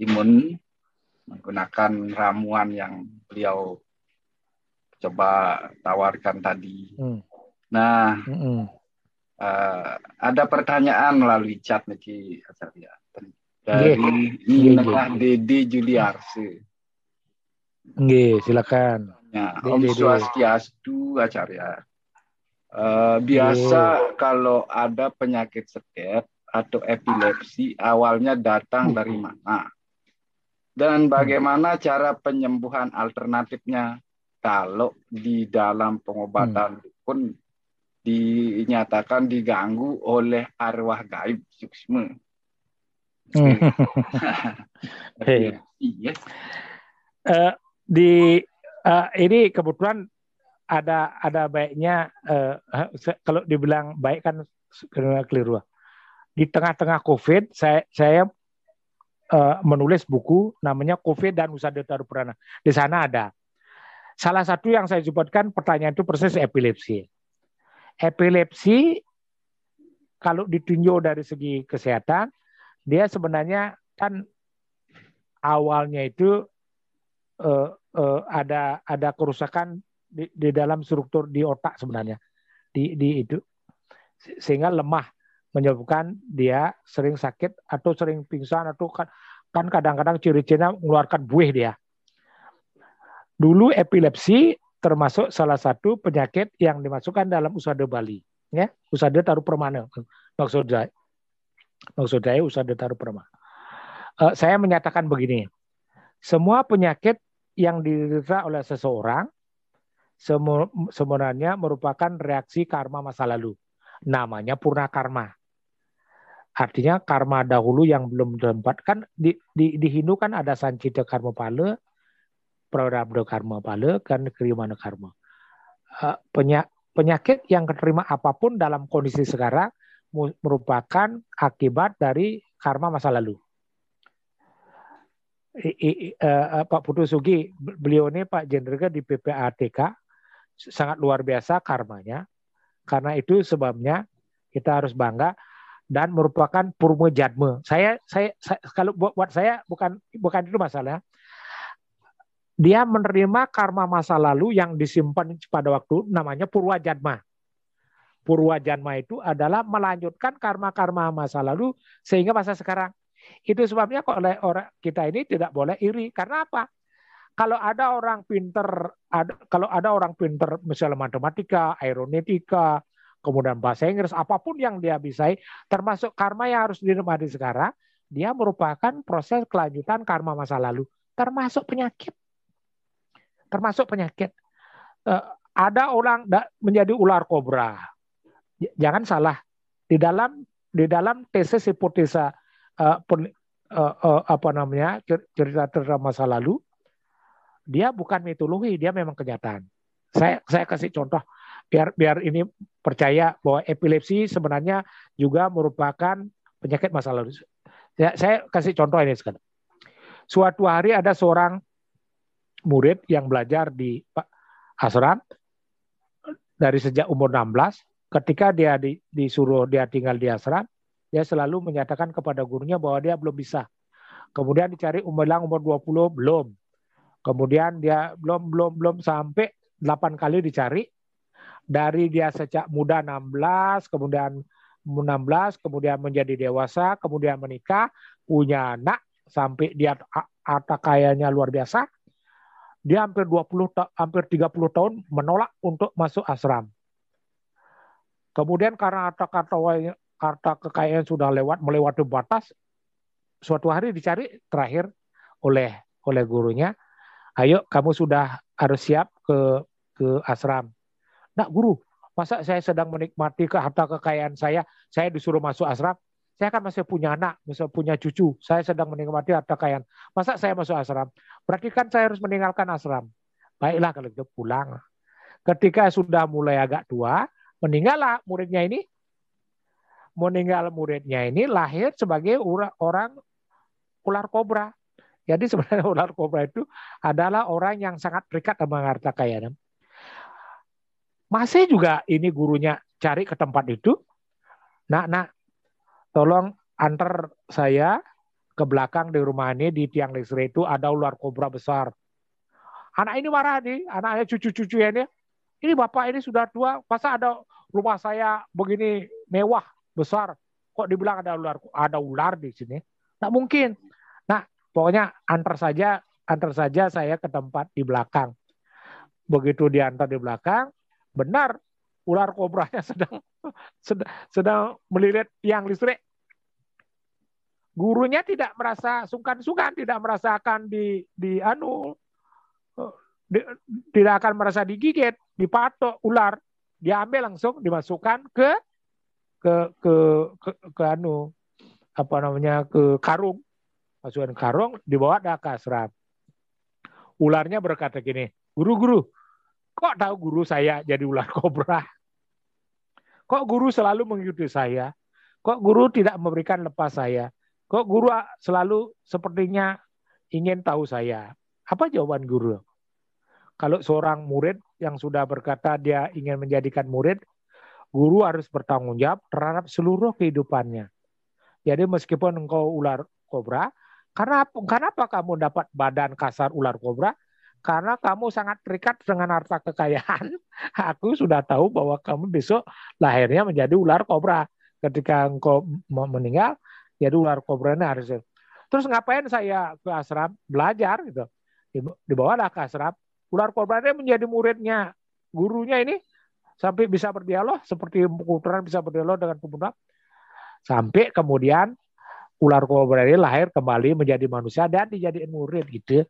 C: imun menggunakan ramuan yang beliau coba tawarkan tadi. Nah, ada pertanyaan melalui chat nih Acarya dari Dede Juliarse.
B: Silakan.
C: Ya, Om Swastiastu Acarya. Biasa kalau ada penyakit skep atau epilepsi awalnya datang dari mana? Dan bagaimana cara penyembuhan alternatifnya kalau di dalam pengobatan pun dinyatakan diganggu oleh arwah gaib suksma?
B: Ini kebetulan ada baiknya, kalau dibilang baik kan keliru. Di tengah-tengah COVID, saya menulis buku namanya COVID dan Usada Taruh Purana. Di sana ada salah satu yang saya sebutkan, pertanyaan itu persis epilepsi. Epilepsi kalau ditinjau dari segi kesehatan, dia sebenarnya kan awalnya itu ada kerusakan di dalam struktur di otak sebenarnya, di itu, sehingga lemah, menyebabkan dia sering sakit atau sering pingsan, atau kan kadang-kadang ciri-cirinya mengeluarkan buih dia. Dulu epilepsi termasuk salah satu penyakit yang dimasukkan dalam Usada Bali, ya, Usada Taruh Permana. Maksud saya Usada Taruh Permana. Saya menyatakan begini, semua penyakit yang diderita oleh seseorang sebenarnya merupakan reaksi karma masa lalu. Namanya purna karma. Artinya karma dahulu yang belum ditempatkan. Di Hindu kan ada Sancita Karma Pala, Prarabdha Karma Pala, kan Kriamana Karma. Penyakit yang keterima apapun dalam kondisi sekarang merupakan akibat dari karma masa lalu. Pak Putu Sugi, beliau ini Pak Jenderal di PPATK, sangat luar biasa karmanya. Karena itu sebabnya kita harus bangga dan merupakan purma jadma. Saya kalau buat saya bukan itu masalah. Dia menerima karma masa lalu yang disimpan pada waktu, namanya purwa jadma. Purwa jadma itu adalah melanjutkan karma-karma masa lalu sehingga masa sekarang. Itu sebabnya kok oleh orang kita ini tidak boleh iri. Karena apa? Kalau ada orang pinter, misalnya matematika, aeronautika, kemudian bahasa Inggris, apapun yang dia bisa, termasuk karma yang harus dinikmati sekarang, dia merupakan proses kelanjutan karma masa lalu, termasuk penyakit. ada orang menjadi ular kobra. Jangan salah, di dalam tesis hipotesa cerita masa lalu, dia bukan mitologi, dia memang kenyataan. Saya kasih contoh biar ini percaya bahwa epilepsi sebenarnya juga merupakan penyakit masa lalu. Saya kasih contoh ini sekarang. Suatu hari ada seorang murid yang belajar di ashram dari sejak umur 16. Ketika dia disuruh dia tinggal di ashram, dia selalu menyatakan kepada gurunya bahwa dia belum bisa. Kemudian dicari umur 20, belum. Kemudian dia belum sampai 8 kali dicari. Dari dia sejak muda 16, kemudian menjadi dewasa, kemudian menikah, punya anak, sampai dia harta kayanya luar biasa. Dia hampir 30 tahun menolak untuk masuk ashram. Kemudian karena harta kekayaan sudah melewati batas, suatu hari dicari terakhir oleh gurunya, ayo kamu sudah harus siap ke ashram. Nah guru, masa saya sedang menikmati harta kekayaan saya disuruh masuk ashram, saya kan masih punya anak, masih punya cucu, saya sedang menikmati harta kekayaan, masa saya masuk ashram? Berarti kan saya harus meninggalkan ashram. Baiklah kalau gitu pulang. Ketika sudah mulai agak tua, meninggal muridnya ini lahir sebagai orang ular kobra. Jadi sebenarnya ular kobra itu adalah orang yang sangat terikat dengan harta kekayaan. Masih juga ini gurunya cari ke tempat itu. Nak, tolong antar saya ke belakang di rumah ini, di tiang listrik itu ada ular kobra besar. Anak ini marah nih, anaknya cucu-cucunya ini. Ini bapak ini sudah tua, masa ada rumah saya begini mewah, besar. Kok dibilang ada ular di sini? Nggak mungkin. Nah, pokoknya antar saja saya ke tempat di belakang. Begitu diantar di belakang, benar ular kobranya sedang melilit tiang listrik. Gurunya tidak merasa sungkan-sungkan, tidak merasakan tidak akan merasa digigit, dipatok ular, diambil langsung dimasukkan ke karung, masukkan karung, dibawa ke ashram. Ularnya berkata gini, guru, kok tahu guru saya jadi ular kobra? Kok guru selalu mengikuti saya? Kok guru tidak memberikan lepas saya? Kok guru selalu sepertinya ingin tahu saya? Apa jawaban guru? Kalau seorang murid yang sudah berkata dia ingin menjadikan murid, guru harus bertanggung jawab terhadap seluruh kehidupannya. Jadi meskipun engkau ular kobra, kenapa kamu dapat badan kasar ular kobra? Karena kamu sangat terikat dengan harta kekayaan. Aku sudah tahu bahwa kamu besok lahirnya menjadi ular kobra. Ketika engkau meninggal, jadi ular kobranya harus. Terus ngapain saya ke ashram? Belajar gitu. Dibawalah ke ashram. Ular kobranya menjadi muridnya gurunya ini. Sampai bisa berdialog. Seperti putra bisa berdialog dengan pemuda. Sampai kemudian ular kobra ini lahir kembali menjadi manusia dan dijadiin murid gitu.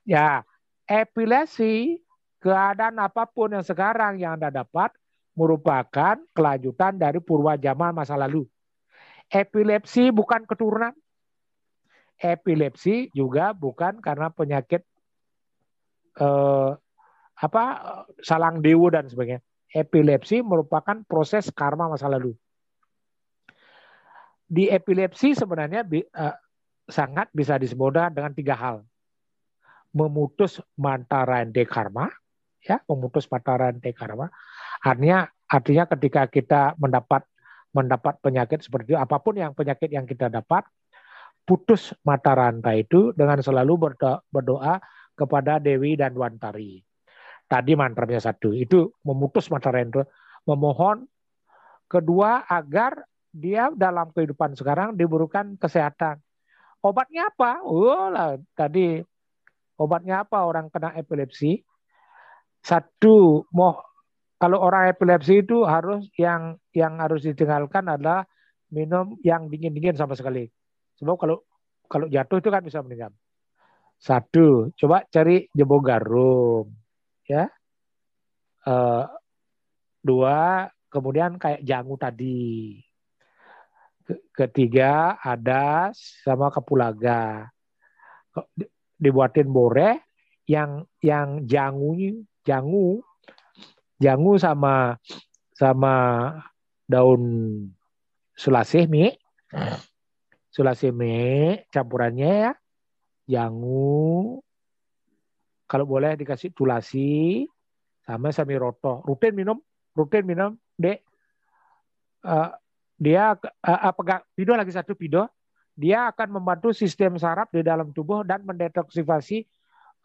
B: Ya, epilepsi, keadaan apapun yang sekarang yang Anda dapat merupakan kelanjutan dari purwa zaman masa lalu. Epilepsi bukan keturunan. Epilepsi juga bukan karena penyakit salang dewa dan sebagainya. Epilepsi merupakan proses karma masa lalu. Di epilepsi sebenarnya sangat bisa disebut dengan 3 hal. Memutus mata rantai karma, ya, memutus mata rantai karma. Artinya ketika kita mendapat penyakit seperti itu, apapun yang penyakit yang kita dapat, putus mata rantai itu dengan selalu berdoa kepada Dewi dan Wantari. Tadi mantranya 1, itu memutus mata rantai, memohon. Kedua, agar dia dalam kehidupan sekarang diberikan kesehatan. Obatnya apa? Tadi obatnya apa orang kena epilepsi? 1, kalau orang epilepsi itu harus yang harus ditinggalkan adalah minum yang dingin-dingin sama sekali. Sebab kalau jatuh itu kan bisa meninggal. 1, coba cari jebo garum, ya. Dua, kemudian kayak jangu tadi. Ketiga, adas sama kapulaga. Dibuatin boreh yang jangu sama daun sulasih campurannya ya, jangu, kalau boleh dikasih tulasi sama samiroto. Rutin minum Dek. Dia pido lagi satu pido, dia akan membantu sistem saraf di dalam tubuh dan mendetoksifasi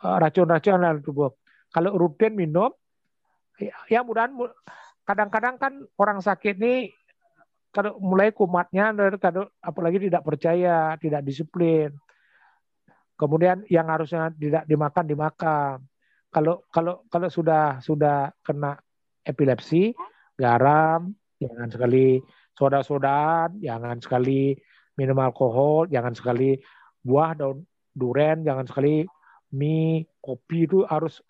B: racun-racun dalam tubuh. Kalau rutin minum, ya mudahan kadang-kadang kan orang sakit nih kalau mulai kumatnya, apalagi tidak percaya, tidak disiplin. Kemudian yang harusnya tidak dimakan. Kalau sudah kena epilepsi, garam jangan sekali, soda-sodaan jangan sekali, minum alkohol jangan sekali, buah daun duren jangan sekali, mie, kopi itu harus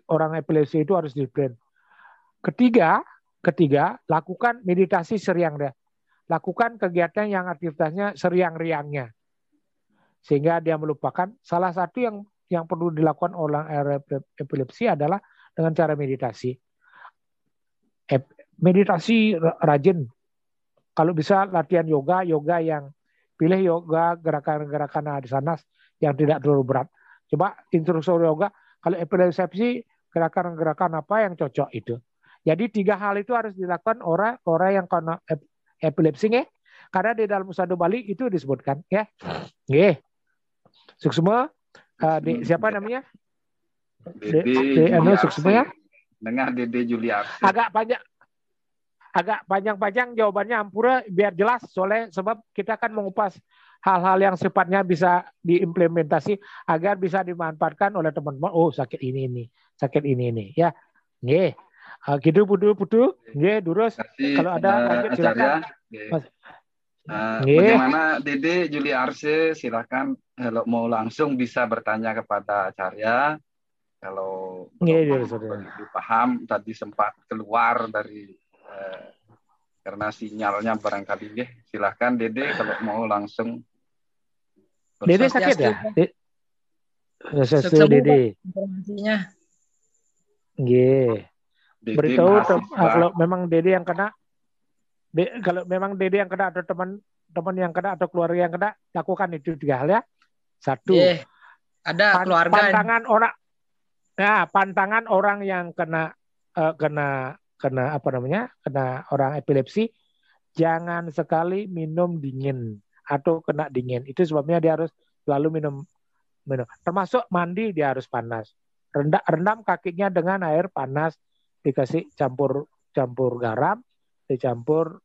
B: orang epilepsi itu harus disiplin. Ketiga, lakukan meditasi seriang deh. Lakukan kegiatan yang aktivitasnya seriang-riangnya. Sehingga dia melupakan. Salah satu yang perlu dilakukan orang epilepsi adalah dengan cara meditasi. Meditasi rajin. Kalau bisa latihan yoga yang pilih yoga gerakan-gerakan asanas yang tidak terlalu berat. Coba instruktur yoga, kalau epilepsi gerakan-gerakan apa yang cocok itu. Jadi 3 hal itu harus dilakukan orang yang kena epilepsi ya. Karena di dalam Usado Bali itu disebutkan ya. Nggih. Suksma siapa namanya?
C: Dede
B: Suksma ya.
C: Dengar Dede Juliarse.
B: Agak panjang-panjang jawabannya Ampura biar jelas soalnya sebab kita kan mengupas hal-hal yang sifatnya bisa diimplementasi agar bisa dimanfaatkan oleh teman-teman. Oh, sakit ini ya. Nggih. Gitu putu. Nggih, durus. Kalau ada lanjut silakan.
C: Bagaimana Dede Juliarse, silakan kalau mau langsung bisa bertanya kepada Acarya. Kalau begitu paham tadi sempat keluar dari karena sinyalnya barangkali deh. Silahkan Dede kalau mau langsung.
B: Dede sakit ya? Dede.
F: Informasinya.
B: Nggih. Beritahu kalau memang Dede yang kena. Kalau memang Dede yang kena atau teman yang kena atau keluarga yang kena, lakukan itu 3 hal ya. 1.
F: Ada keluarga.
B: Pantangan orang yang kena orang epilepsi, jangan sekali minum dingin atau kena dingin. Itu sebabnya dia harus selalu minum. Termasuk mandi dia harus panas. Rendam kakinya dengan air panas, dikasih campur garam, dicampur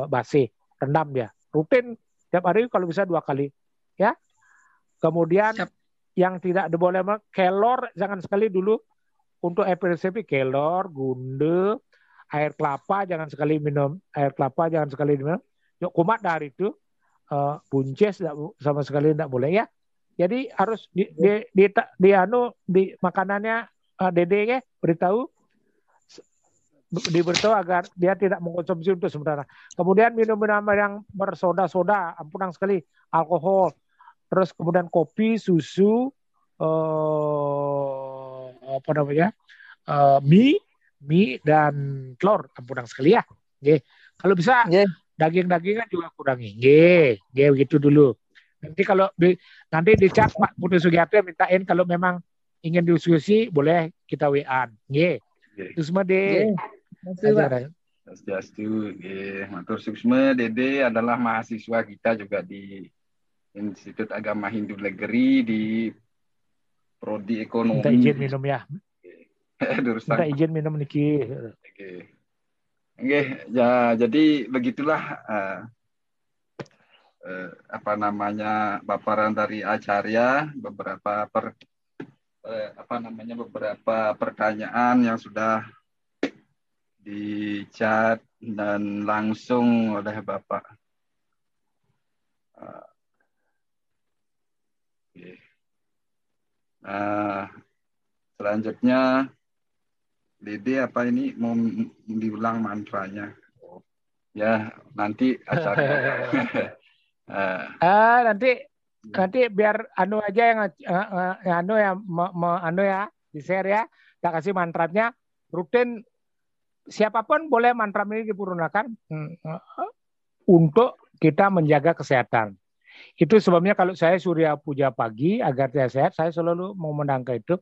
B: basi, rendam dia. Rutin tiap hari kalau bisa 2 kali. Ya. Kemudian yang tidak boleh kelor jangan sekali dulu. Untuk epilepsi kelor, gunde, air kelapa jangan sekali minum. Yuk kumat dari itu, buncis sama sekali tidak boleh ya. Jadi harus di makanannya Dede ya, diberitahu agar dia tidak mengkonsumsi untuk sementara. Kemudian minum-minum yang bersoda-soda, ampunan sekali, alkohol, terus kemudian kopi, susu, mie dan telur ampunang sekali ya. Nggih. Kalau bisa daging-dagingan juga kurangi. Nggih, begitu dulu. Nanti di chat Pak Putu Sugiarto mintain kalau memang ingin diskusi boleh kita WA. Nggih. Itu semua deh.
C: Swastiastu. Matur suksma. Dede adalah mahasiswa kita juga di Institut Agama Hindu Negeri di Prodi Ekonomi.
B: Minta izin minum ya. Minta izin minum niki.
C: Oke, ya jadi begitulah paparan dari Acarya, beberapa pertanyaan yang sudah di chat dan langsung oleh Bapak. Selanjutnya Dede apa ini mau diulang mantranya? Ya nanti acara.
B: nanti biar anu aja yang anu ya anu ya di share ya. Kita kasih mantranya rutin. Siapapun boleh mantra ini dipurunkan untuk kita menjaga kesehatan. Itu sebabnya kalau saya surya puja pagi agar saya sehat, saya selalu mau menangka itu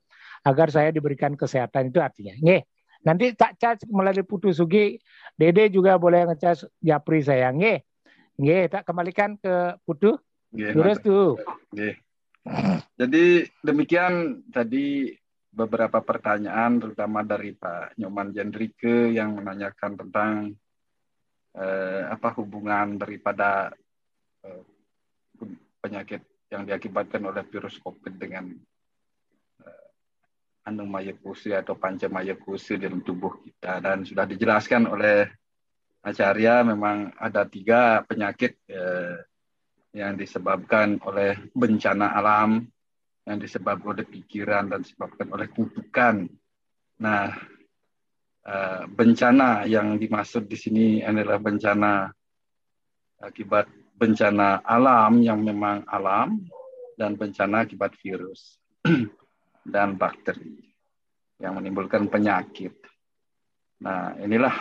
B: agar saya diberikan kesehatan, itu artinya. Nggih. Nanti tak cas melalui Putu Sugi, Dede juga boleh ngecas Japri saya. Nggih. Nggih, tak kembalikan ke Putu. Terus tuh.
C: Nggih. Jadi demikian tadi beberapa pertanyaan terutama dari Pak Nyoman Jendrike yang menanyakan tentang hubungan daripada penyakit yang diakibatkan oleh virus COVID dengan anomaya kusi atau pancamaya kusi dalam tubuh kita, dan sudah dijelaskan oleh Acarya memang ada 3 penyakit yang disebabkan oleh bencana alam, yang disebabkan oleh pikiran dan disebabkan oleh kutukan. Nah, bencana yang dimaksud di sini adalah bencana akibat bencana alam yang memang alam, dan bencana akibat virus dan bakteri yang menimbulkan penyakit. Nah, inilah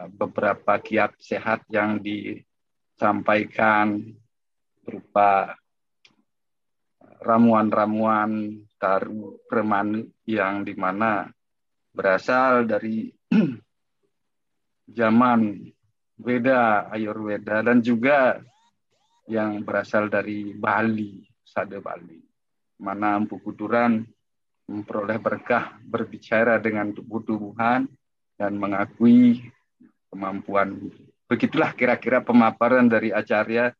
C: beberapa kiat sehat yang disampaikan berupa ramuan-ramuan taru permani yang dimana berasal dari zaman Weda, Ayurveda, dan juga yang berasal dari Bali, Sade Bali, mana Empu Kuturan memperoleh berkah berbicara dengan tubuh-tubuhan dan mengakui kemampuan. Begitulah kira-kira pemaparan dari Acarya.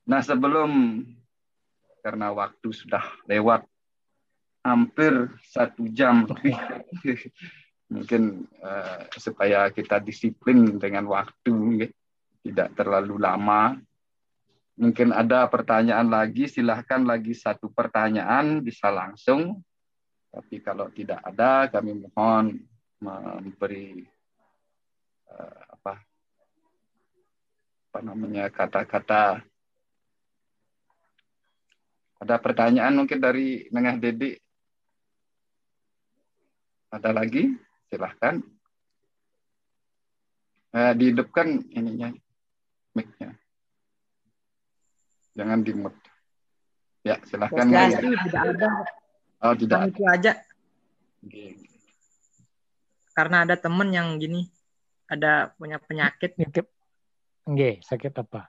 C: Nah, sebelum, karena waktu sudah lewat hampir 1 jam lebih, mungkin supaya kita disiplin dengan waktu, tidak terlalu lama. Mungkin ada pertanyaan lagi, silahkan lagi 1 pertanyaan, bisa langsung. Tapi kalau tidak ada, kami mohon memberi kata-kata. Ada pertanyaan mungkin dari Nengah Dede? Ada lagi? Silahkan. Dihidupkan ininya, mic-nya. Jangan di-mute. Ya, silahkan.
F: Tidak ada.
C: Oh, tidak.
F: Itu aja.
C: Okay.
F: Karena ada temen yang gini, ada punya penyakit.
B: Nggih, sakit apa?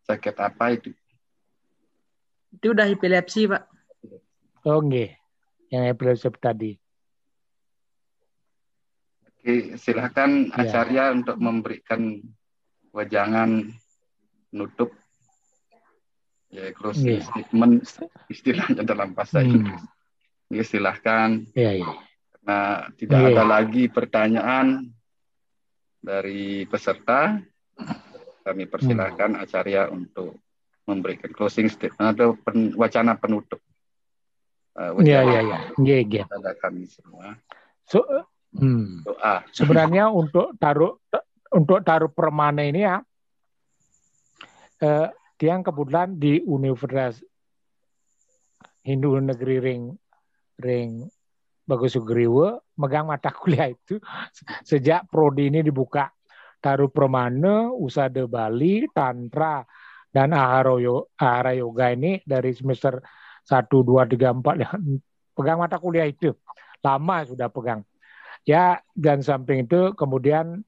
C: Sakit apa itu?
F: Itu udah epilepsi, Pak.
B: Oh, nggih. Yang epilepsi tadi.
C: Oke, silakan Acarya untuk memberikan wejangan nutup, ya, closing statement istilahnya dalam bahasa Inggris. Ya, silahkan. Karena tidak ada lagi pertanyaan dari peserta, kami persilahkan Acarya untuk memberikan closing statement atau wacana penutup.
B: Iya.
C: Ada kami semua.
B: Doa. Sebenarnya untuk taruh permana ini ya, Tiang kebetulan di Universitas Hindu Negeri Ring Bagus Sugriwa megang mata kuliah itu sejak prodi ini dibuka. Taruh permana, Usada Bali, Tantra, dan Ahara Yoga ini dari semester 1, 2, 3, 4 ya, pegang mata kuliah itu. Lama sudah pegang. Ya, dan samping itu kemudian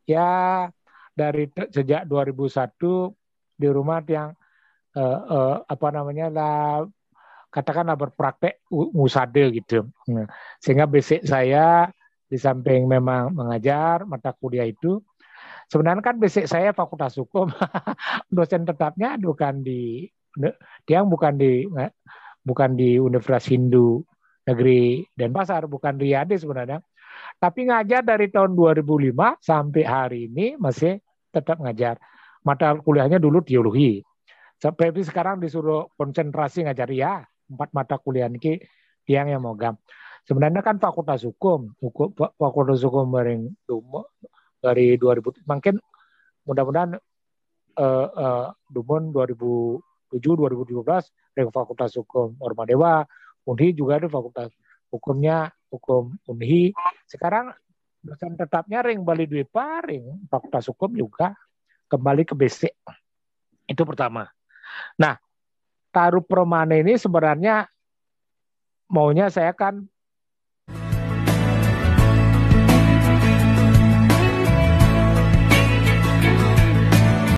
B: ya dari sejak 2001 di rumah yang katakanlah berpraktek musade gitu. Sehingga basic saya di samping memang mengajar mata kuliah itu, sebenarnya kan basic saya Fakultas Hukum, dosen tetapnya bukan di Universitas Hindu Negeri Denpasar, bukan di Yade sebenarnya. Tapi ngajar dari tahun 2005 sampai hari ini masih tetap ngajar. Mata kuliahnya dulu teologi. Sampai sekarang disuruh konsentrasi ngajar ya. 4 mata kuliah ini yang mogam. Sebenarnya kan Fakultas Hukum dari 2000 mungkin mudah-mudahan Dumon 2007 2017 dari Fakultas Hukum Ormadewa, Unhi juga ada Fakultas Hukumnya Hukum Unhi. Sekarang dosen tetapnya ring Bali Dwi Paring Fakultas Hukum juga kembali ke basic. Itu pertama. Nah, taruh permane ini sebenarnya maunya saya kan